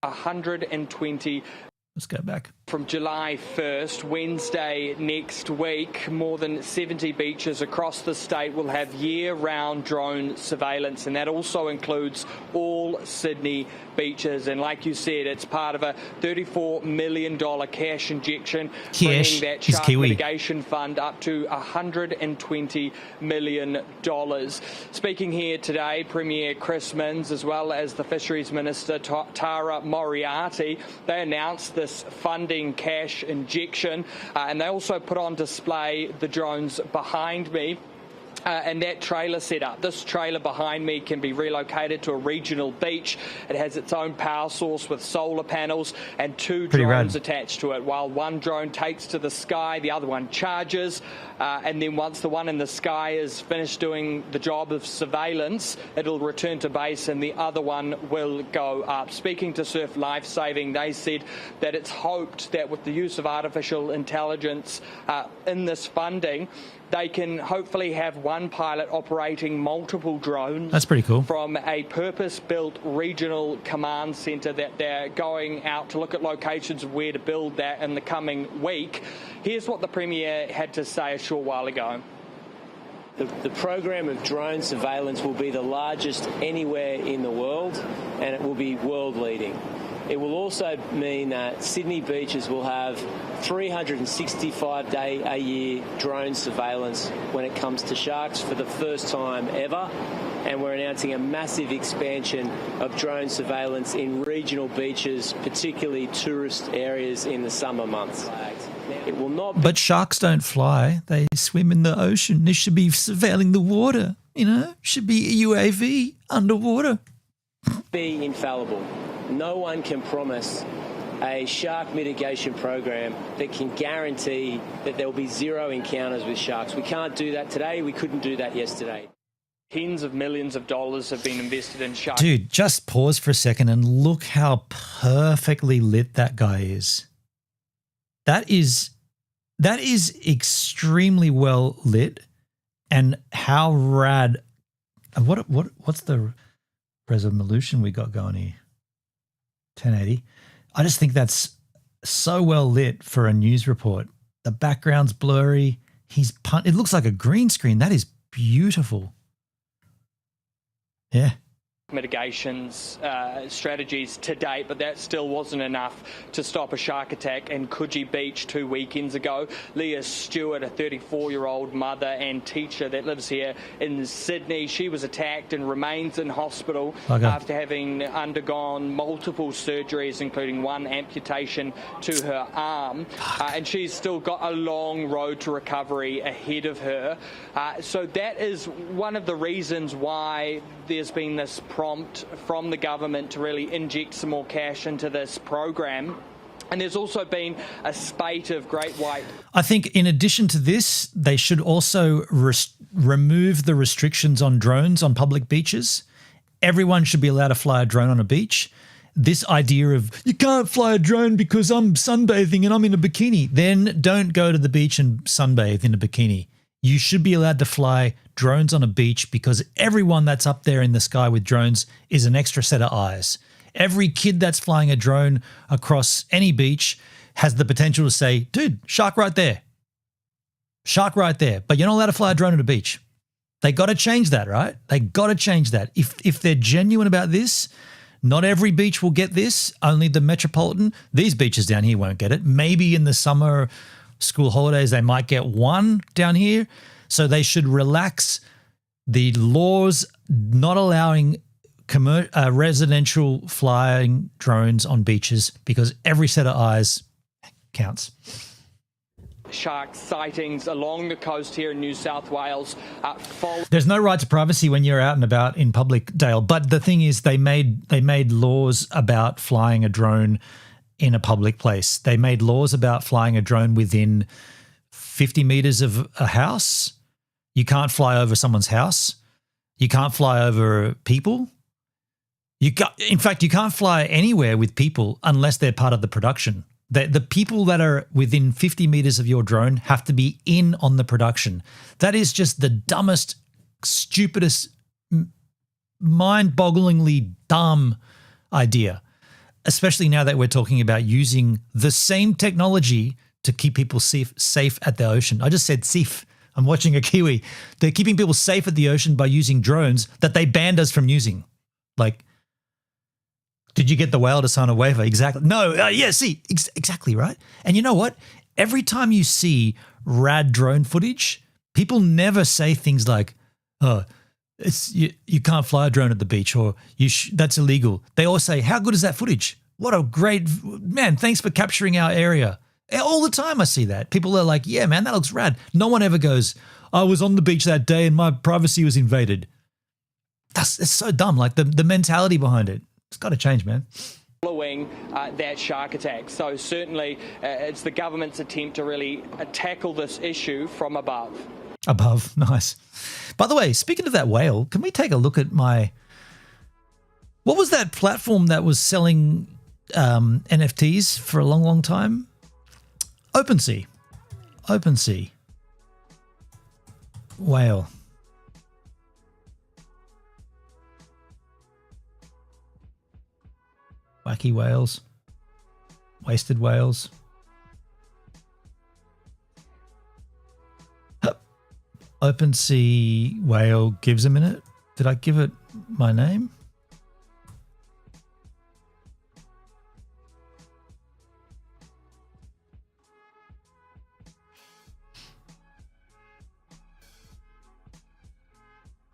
S: 120.
B: Let's go back.
S: From July 1st, Wednesday next week, more than 70 beaches across the state will have year-round drone surveillance, and that also includes all Sydney beaches. And like you said, it's part of a $34 million cash injection, bringing that shark mitigation fund up to $120 million. Speaking here today, Premier Chris Minns, as well as the Fisheries Minister Tara Moriarty, they announced this funding cash injection, and they also put on display the drones behind me. And that trailer setup. This trailer behind me can be relocated to a regional beach. It has its own power source with solar panels and two drones attached to it. While one drone takes to the sky, the other one charges. And then once the one in the sky is finished doing the job of surveillance, it'll return to base and the other one will go up. Speaking to Surf Lifesaving, they said that it's hoped that with the use of artificial intelligence in this funding, they can hopefully have one pilot operating multiple drones.
B: That's pretty cool.
S: From a purpose-built regional command centre that they're going out to look at locations of where to build that in the coming week. Here's what the Premier had to say a short while ago.
T: The program of drone surveillance will be the largest anywhere in the world, and it will be world-leading. It will also mean that Sydney beaches will have 365-day-a-year drone surveillance when it comes to sharks for the first time ever. And we're announcing a massive expansion of drone surveillance in regional beaches, particularly tourist areas in the summer months. It will not.
B: But sharks don't fly; they swim in the ocean. They should be surveilling the water. You know, should be UAV underwater.
T: Be infallible. No one can promise a shark mitigation program that can guarantee that there will be zero encounters with sharks. We can't do that today. We couldn't do that yesterday.
S: Tens of millions of dollars have been invested in sharks.
B: Dude, just pause for a second and look how perfectly lit that guy is. That is extremely well lit, and how rad. What's the resolution we got going here? 1080. I just think that's so well lit for a news report. The background's blurry. It looks like a green screen. That is beautiful. Yeah.
S: Mitigations strategies to date, but that still wasn't enough to stop a shark attack in Coogee Beach 2 weekends ago. Leah Stewart, a 34-year-old mother and teacher that lives here in Sydney, she was attacked and remains in hospital after having undergone multiple surgeries, including one amputation to her arm, and she's still got a long road to recovery ahead of her. So that is one of the reasons why there's been this prompt from the government to really inject some more cash into this program. And there's also been a spate of great white.
B: I think in addition to this, they should also remove the restrictions on drones on public beaches. Everyone should be allowed to fly a drone on a beach. This idea of you can't fly a drone because I'm sunbathing and I'm in a bikini, then don't go to the beach and sunbathe in a bikini. You should be allowed to fly drones on a beach because everyone that's up there in the sky with drones is an extra set of eyes. Every kid that's flying a drone across any beach has the potential to say, dude, shark right there. Shark right there. But you're not allowed to fly a drone on a beach. They got to change that, right? They got to change that. If they're genuine about this, not every beach will get this, only the metropolitan. These beaches down here won't get it. Maybe in the summer school holidays, they might get one down here. So they should relax the laws not allowing residential flying drones on beaches because every set of eyes counts.
S: Shark sightings along the coast here in New South Wales.
B: There's no right to privacy when you're out and about in public, Dale. But the thing is, they made laws about flying a drone in a public place. They made laws about flying a drone within 50 meters of a house. You can't fly over someone's house. You can't fly over people. In fact, you can't fly anywhere with people unless they're part of the production. The people that are within 50 meters of your drone have to be in on the production. That is just the dumbest, stupidest, mind-bogglingly dumb idea. especially now that we're talking about using the same technology to keep people safe at the ocean. I just said safe. I'm watching a Kiwi. They're keeping people safe at the ocean by using drones that they banned us from using. Like, did you get the whale to sign a waiver? Exactly. No, exactly, right? And you know what? Every time you see rad drone footage, people never say things like, oh, you can't fly a drone at the beach, or that's illegal. They all say, how good is that footage? What a great, man, thanks for capturing our area. All the time I see that. People are like, yeah, man, that looks rad. No one ever goes, I was on the beach that day and my privacy was invaded. It's so dumb, like the mentality behind it. It's got to change, man.
S: Following that shark attack. So certainly it's the government's attempt to really tackle this issue from above.
B: Above, nice. By the way, speaking of that whale, can we take a look at what was that platform that was selling NFTs for a long, long time? OpenSea. Whale. Wacky whales. Wasted whales. OpenSea whale gives a minute. Did I give it my name?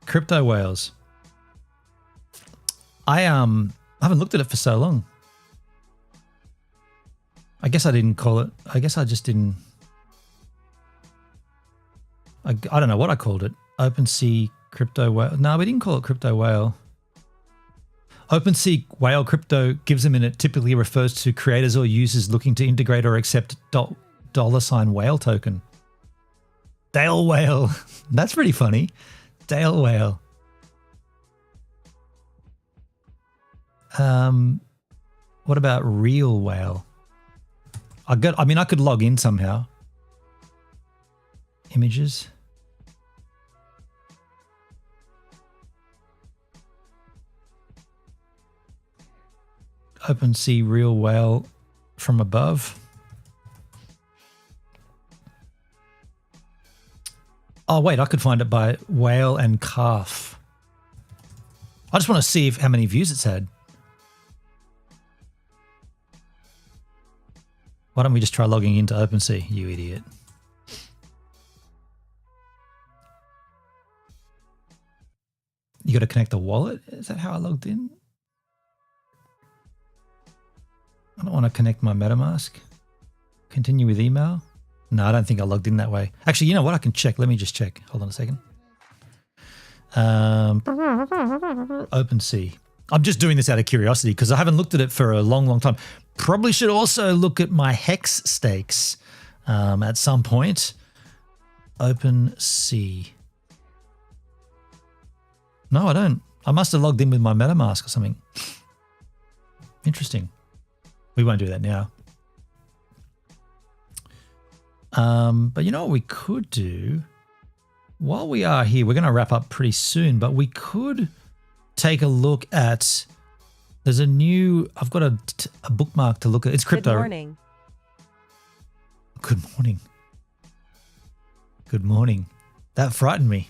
B: Crypto whales. I haven't looked at it for so long. I guess I didn't call it. I guess I just didn't. I don't know what I called it. OpenSea crypto whale. No, we didn't call it crypto whale. OpenSea whale crypto gives a minute typically refers to creators or users looking to integrate or accept $ whale token. Dale whale. That's pretty funny. Dale whale. What about real whale? I could log in somehow. Images. OpenSea real whale from above. Oh, wait, I could find it by whale and calf. I just want to see how many views it's had. Why don't we just try logging into OpenSea, you idiot? You got to connect the wallet? Is that how I logged in? I don't want to connect my MetaMask. Continue with email. No, I don't think I logged in that way. Actually, you know what? I can check. Let me just check. Hold on a second. OpenSea. I'm just doing this out of curiosity because I haven't looked at it for a long, long time. Probably should also look at my hex stakes at some point. OpenSea. No, I don't. I must have logged in with my MetaMask or something. Interesting. We won't do that now. But you know what we could do? While we are here, we're going to wrap up pretty soon, but we could take a look at, there's a new, I've got a bookmark to look at. It's crypto.
U: Good morning.
B: Good morning. Good morning. That frightened me.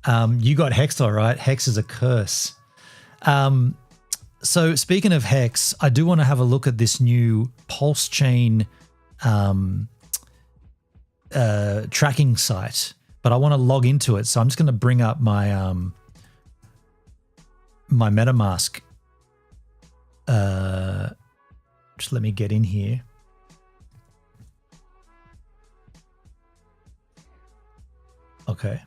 B: You got hexed all right. Hex is a curse. So speaking of hex, I do want to have a look at this new pulse chain tracking site, but I want to log into it. So I'm just going to bring up my my MetaMask. Just let me get in here. Okay.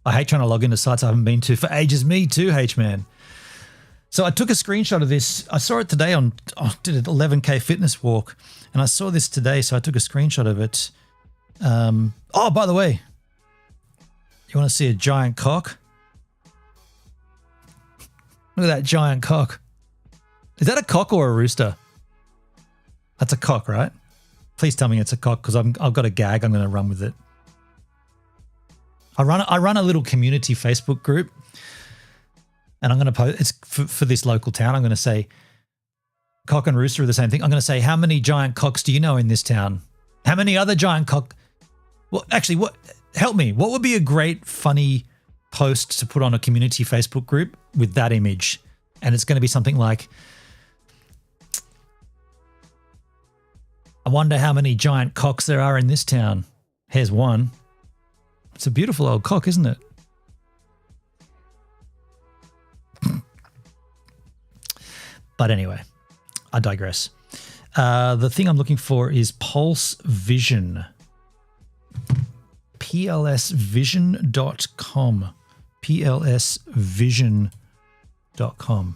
B: I hate trying to log into sites I haven't been to for ages. Me too, H-man. So I took a screenshot of this. I saw it today on, did an 11K fitness walk, and I saw this today, so I took a screenshot of it. Oh, by the way, you want to see a giant cock? Look at that giant cock. Is that a cock or a rooster? That's a cock, right? Please tell me it's a cock, because I've got a gag. I'm going to run with it. I run a little community Facebook group. and I'm going to post, it's for this local town, I'm going to say, cock and rooster are the same thing. I'm going to say, how many giant cocks do you know in this town? How many other giant cock? Well, actually, help me. What would be a great, funny post to put on a community Facebook group with that image? And it's going to be something like, I wonder how many giant cocks there are in this town. Here's one. It's a beautiful old cock, isn't it? But anyway, I digress. The thing I'm looking for is Pulse Vision. plsvision.com. plsvision.com.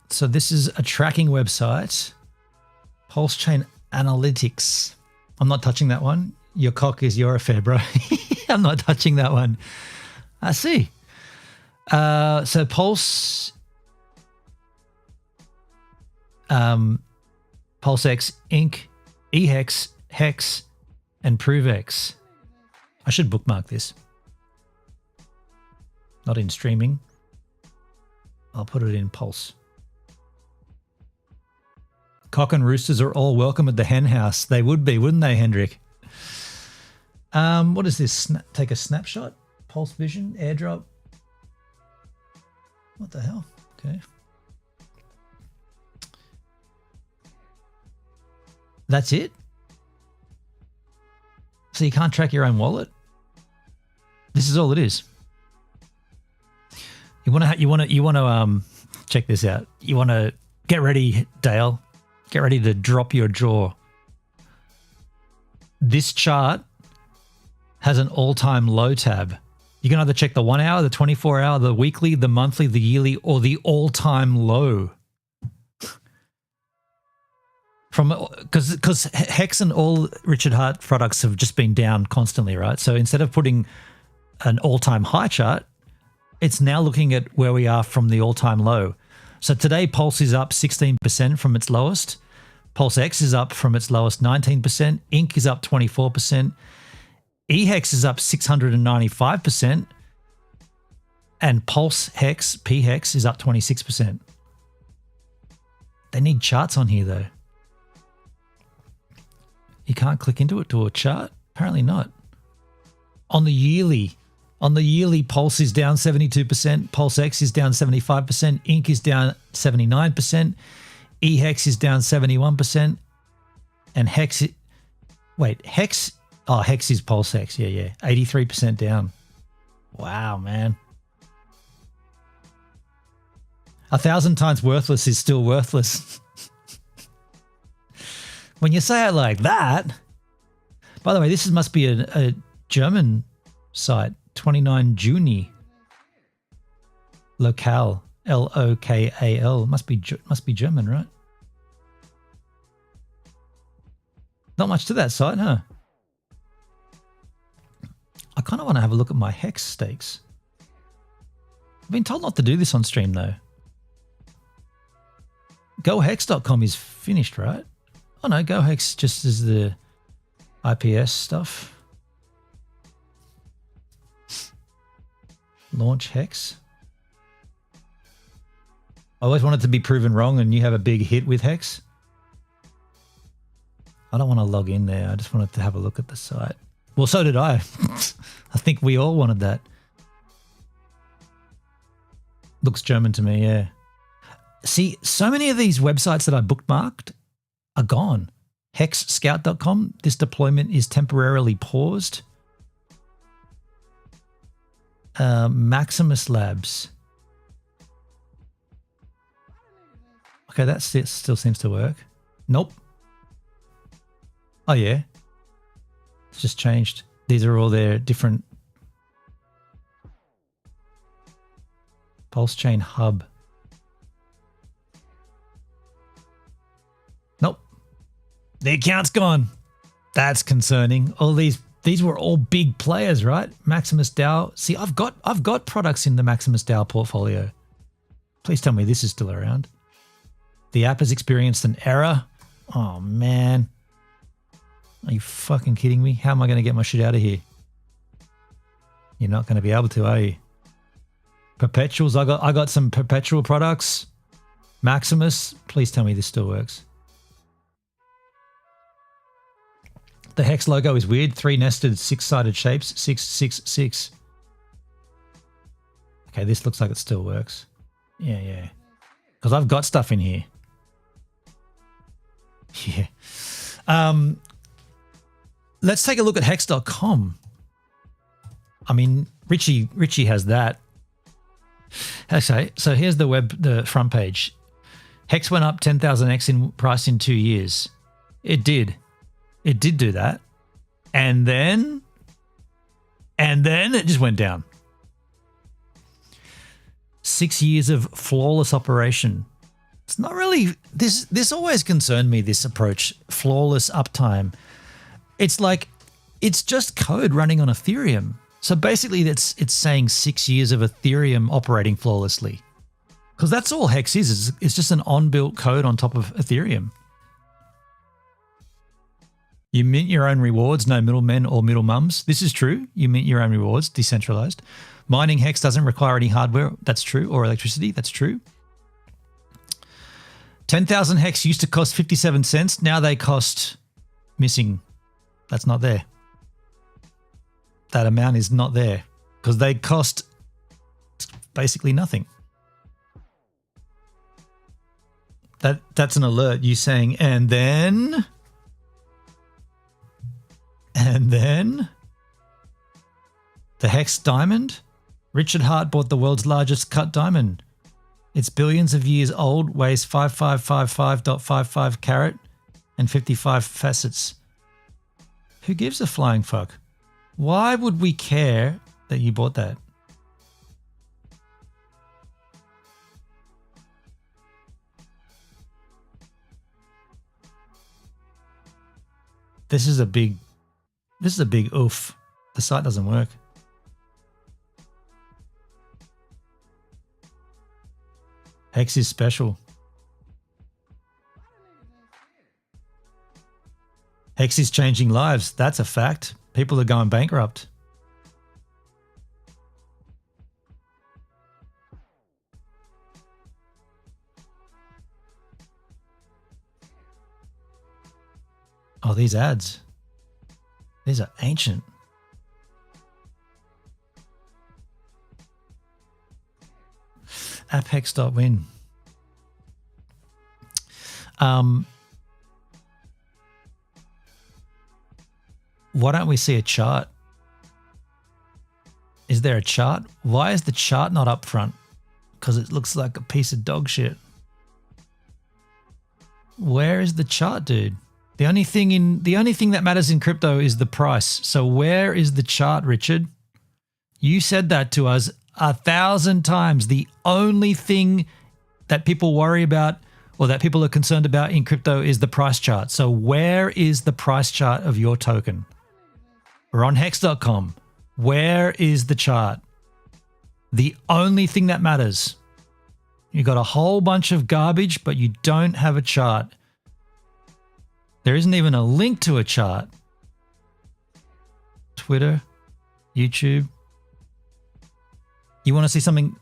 B: So this is a tracking website. Pulse Chain Analytics. I'm not touching that one. Your cock is your affair, bro. I'm not touching that one. I see. So Pulse, PulseX, Inc., eHex, Hex, and ProveX. I should bookmark this. Not in streaming. I'll put it in Pulse. Cock and roosters are all welcome at the hen house. They would be, wouldn't they, Hendrik? What is this? Take a snapshot? Pulse Vision, airdrop. What the hell? Okay. That's it? So you can't track your own wallet? This is all it is. You want to check this out. You want to get ready, Dale. Get ready to drop your jaw. This chart has an all-time low tab. You can either check the 1 hour, the 24 hour, the weekly, the monthly, the yearly, or the all-time low. Because Hex and all Richard Hart products have just been down constantly, right? So instead of putting an all-time high chart, it's now looking at where we are from the all-time low. So today Pulse is up 16% from its lowest. Pulse X is up from its lowest 19%. Inc is up 24%. eHex is up 695%. And Pulse Hex, PHEX, is up 26%. They need charts on here though. You can't click into it to a chart? Apparently not. On the yearly, Pulse is down 72%, Pulse X is down 75%, Inc is down 79%, eHex is down 71%, and Hex is Pulse X, yeah, 83% down. Wow, man. 1,000 times worthless is still worthless. When you say it like that, by the way, this must be a German site, 29 Juni. Locale, L-O-K-A-L. Must be German, right? Not much to that site, huh? I kind of want to have a look at my Hex stakes. I've been told not to do this on stream, though. GoHex.com is finished, right? Oh no, GoHex just is the IPS stuff. Launch Hex. I always wanted to be proven wrong and you have a big hit with Hex. I don't want to log in there. I just wanted to have a look at the site. Well, so did I. I think we all wanted that. Looks German to me, yeah. See, so many of these websites that I bookmarked are gone. HexScout.com, this deployment is temporarily paused. Maximus Labs. Okay, that still seems to work. Nope. Oh yeah. It's just changed. These are all their different Pulse Chain Hub. Nope. The account's gone. That's concerning. All these were all big players, right? Maximus DAO. See, I've got products in the Maximus DAO portfolio. Please tell me this is still around. The app has experienced an error. Oh man. Are you fucking kidding me? How am I going to get my shit out of here? You're not going to be able to, are you? Perpetuals. I got some perpetual products. Maximus. Please tell me this still works. The hex logo is weird. 3 nested 6-sided shapes. 666. Okay, this looks like it still works. Yeah. Because I've got stuff in here. Yeah. Let's take a look at hex.com. I mean, Richie has that. Okay, so here's the front page. Hex went up 10,000x in price in 2 years. It did. It did do that. And then it just went down. 6 years of flawless operation. It's not really, this always concerned me, this approach, flawless uptime. It's like, it's just code running on Ethereum. So basically it's saying 6 years of Ethereum operating flawlessly. Because that's all Hex is. It's just an on-built code on top of Ethereum. You mint your own rewards, no middlemen or middle mums. This is true. You mint your own rewards, decentralized. Mining Hex doesn't require any hardware. That's true. Or electricity. That's true. 10,000 Hex used to cost 57 cents. Now they cost missing. That's not there. That amount is not there because they cost basically nothing. That's an alert. You saying, and then the Hex diamond. Richard Hart bought the world's largest cut diamond. It's billions of years old, weighs 5555.55 carat and 55 facets. Who gives a flying fuck? Why would we care that you bought that? This is a big oof. The site doesn't work. Hex is special. Hex is changing lives. That's a fact. People are going bankrupt. Oh, these ads. These are ancient. Apphex.win. Why don't we see a chart? Is there a chart? Why is the chart not up front? Because it looks like a piece of dog shit. Where is the chart, dude? The only thing that matters in crypto is the price. So where is the chart, Richard? You said that to us 1,000 times. The only thing that people worry about or that people are concerned about in crypto is the price chart. So where is the price chart of your token? We're on hex.com. Where is the chart? The only thing that matters. You got a whole bunch of garbage, but you don't have a chart. There isn't even a link to a chart. Twitter, YouTube. You want to see something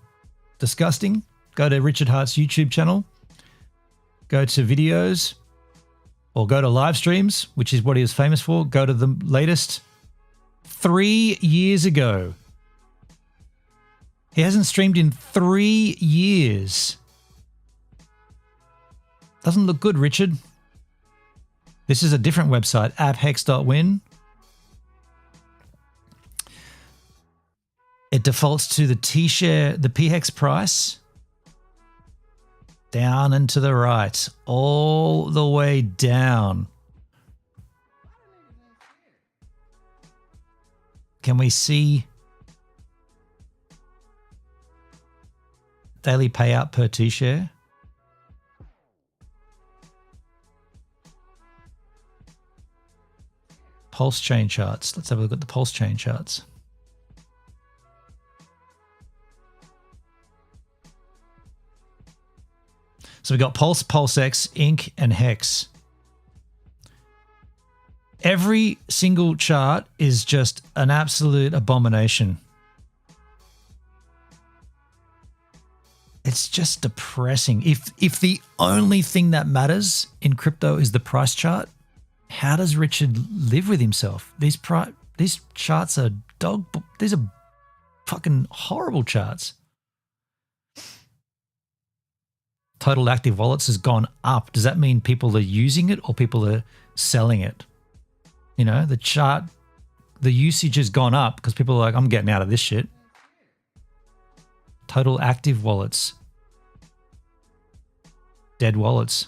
B: disgusting? Go to Richard Hart's YouTube channel. Go to videos or go to live streams, which is what he was famous for. Go to the latest 3 years ago. He hasn't streamed in 3 years. Doesn't look good, Richard. This is a different website, apphex.win. It defaults to the T-share, the PHEX price. Down and to the right, all the way down. Can we see daily payout per T-share? Pulse chain charts. Let's have a look at the pulse chain charts. So we've got Pulse, PulseX, Inc, and Hex. Every single chart is just an absolute abomination. It's just depressing. If the only thing that matters in crypto is the price chart, how does Richard live with himself? These charts are these are fucking horrible charts. Total active wallets has gone up. Does that mean people are using it or people are selling it? You know, the chart, the usage has gone up because people are like, I'm getting out of this shit. Total active wallets. Dead wallets.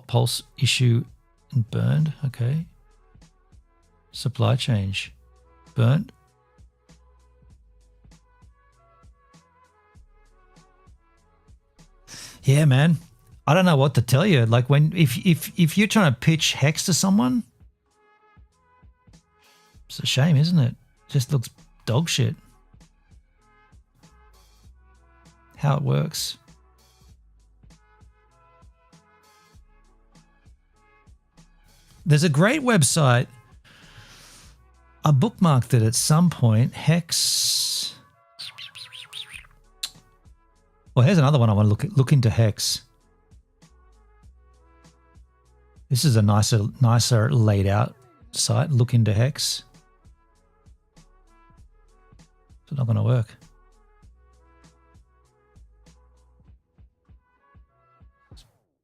B: Pulse issue and burned. Okay. Supply change. Burnt. Yeah, man. I don't know what to tell you. Like if you're trying to pitch Hex to someone, it's a shame, isn't it? Just looks dog shit. How it works. There's a great website. I bookmarked it at some point. Hex. Well, here's another one I want to look into Hex. This is a nicer laid out site. Look into Hex. It's not going to work.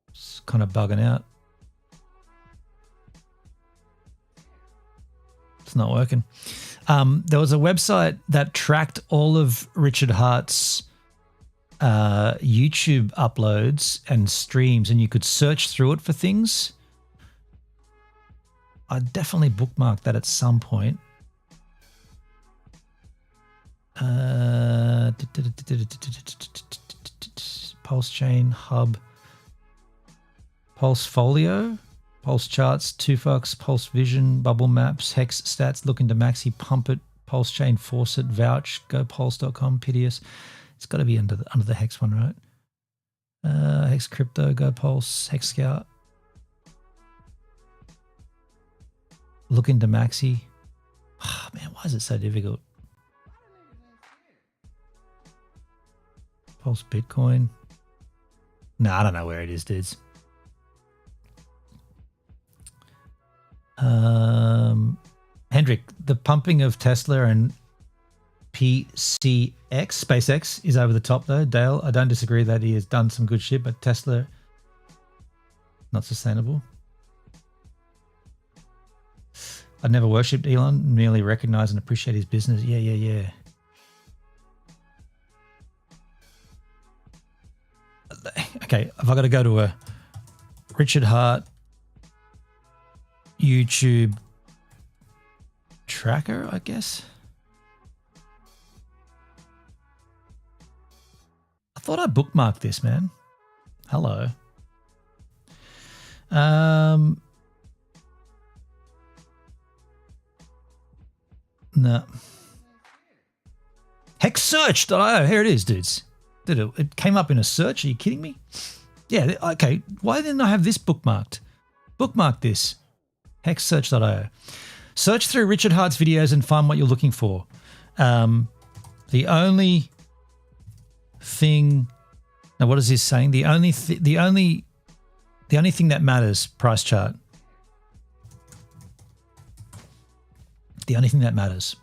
B: It's kind of bugging out. It's not working. There was a website that tracked all of Richard Hart's YouTube uploads and streams, and you could search through it for things. I definitely bookmarked that at some point. Pulse chain, hub, pulse folio, pulse charts, 2fox, pulse vision, bubble maps, hex stats, look into maxi, pump it, pulse chain, force it, vouch, gopulse.com, Pidius. It's got to be under the hex one, right? Hex crypto, go pulse, hex scout. Look into maxi. Oh, man, why is it so difficult? Pulse Bitcoin. No, I don't know where it is, dudes. Hendrik, the pumping of Tesla and SpaceX is over the top though. Dale, I don't disagree that he has done some good shit, but Tesla, not sustainable. I'd never worshipped Elon, merely recognize and appreciate his business. Yeah. Okay, if I got to go to a Richard Hart YouTube tracker, I guess. I thought I bookmarked this, man. Hello. No. Hexsearch.io. Here it is, dudes. It came up in a search. Are you kidding me? Yeah, okay. Why didn't I have this bookmarked? Bookmark this. Hexsearch.io. Search through Richard Hart's videos and find what you're looking for. The only thing... Now, what is this saying? The only thing that matters, price chart. The only thing that matters.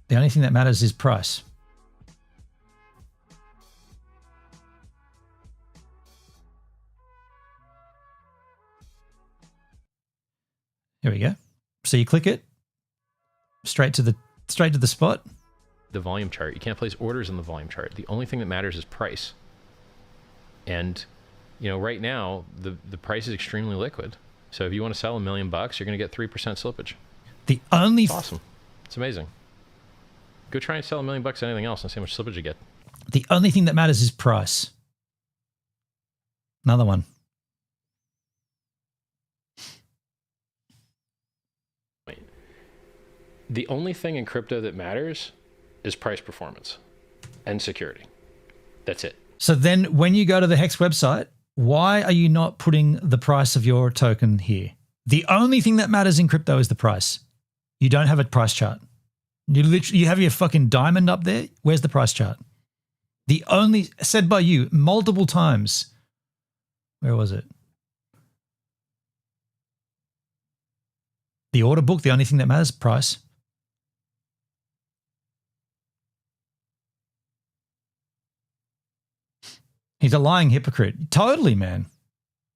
B: The only thing that matters is price. Here we go. So you click it straight to the spot.
J: The volume chart. You can't place orders in the volume chart. The only thing that matters is price. And right now the price is extremely liquid. So if you want to sell $1 million, you're going to get 3% slippage.
B: The only
J: It's awesome. It's amazing. Go try and sell $1 million on anything else and see how much slippage you get.
B: The only thing that matters is price. Another one.
J: The only thing in crypto that matters is price performance and security. That's it.
B: So then when you go to the Hex website, why are you not putting the price of your token here? The only thing that matters in crypto is the price. You don't have a price chart. You have your fucking diamond up there. Where's the price chart? The only, said by you multiple times. Where was it? The order book, the only thing that matters, price. He's a lying hypocrite. Totally, man.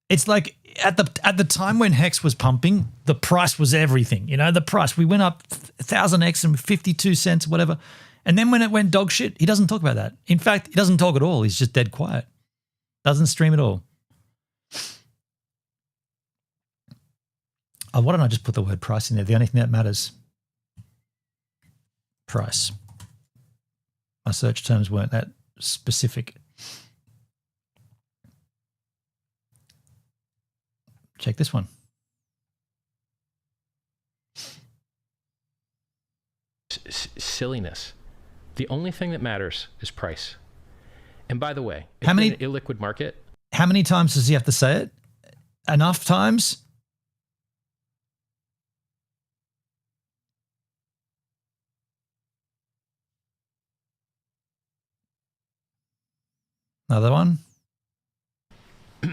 B: It's like at the time when Hex was pumping, the price was everything. You know, the price. We went up 1,000x and 52 cents, whatever. And then when it went dog shit, he doesn't talk about that. In fact, he doesn't talk at all. He's just dead quiet. Doesn't stream at all. Oh, why don't I just put the word price in there? The only thing that matters. Price. My search terms weren't that specific. Check this one.
J: Silliness. The only thing that matters is price. And by the way, it's
B: How many-
J: an illiquid market.
B: How many times does he have to say it? Enough times? Another one?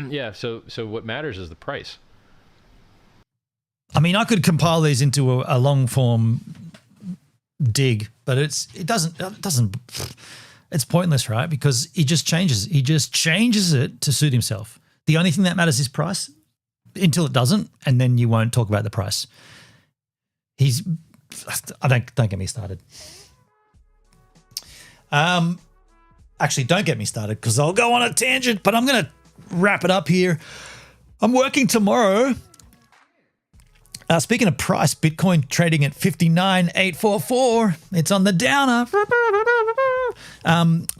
J: Yeah, so what matters is the price.
B: I mean, I could compile these into a long form dig, but it's pointless, right? Because he just changes it to suit himself. The only thing that matters is price until it doesn't, and then you won't talk about the price. Don't get me started. Actually, don't get me started because I'll go on a tangent, but I'm going to wrap it up here. I'm working tomorrow. Speaking of price, Bitcoin trading at 59,844. It's on the downer.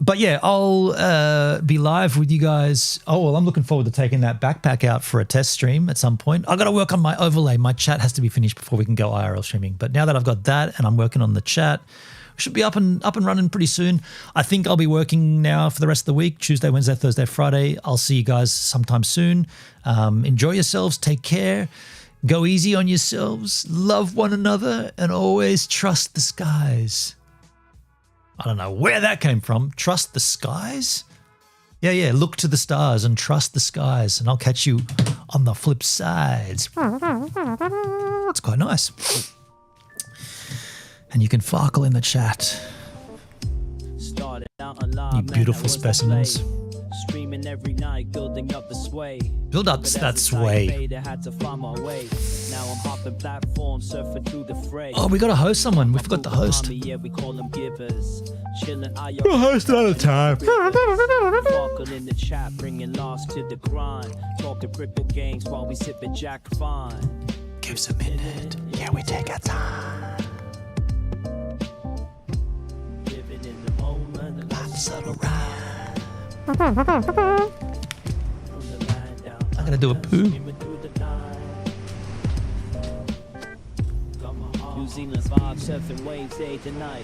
B: But yeah, I'll be live with you guys. Oh, well, I'm looking forward to taking that backpack out for a test stream at some point. I've got to work on my overlay. My chat has to be finished before we can go IRL streaming. But now that I've got that and I'm working on the chat, we should be up and running pretty soon. I think I'll be working now for the rest of the week, Tuesday, Wednesday, Thursday, Friday. I'll see you guys sometime soon. Enjoy yourselves. Take care. Go easy on yourselves. Love one another and always trust the skies. I don't know where that came from. Trust the skies? Yeah. Look to the stars and trust the skies. And I'll catch you on the flip sides. It's quite nice. And you can farkle in the chat. You beautiful specimens.
A: Streaming every night, building up the sway.
B: Build up that sway. Oh, we got to host someone. We forgot to host.
A: Yeah, we call them givers.
B: We'll host another time.
A: Farkle in the chat, bringing loss to the grind. Talking crypto games while we sip at Jack Fine.
K: Give us a minute. Yeah, we take our time.
A: Living in the moment.
K: Life's a ride.
B: I'm gonna do a poo.
A: New Zealand's 5-7 waves day to night.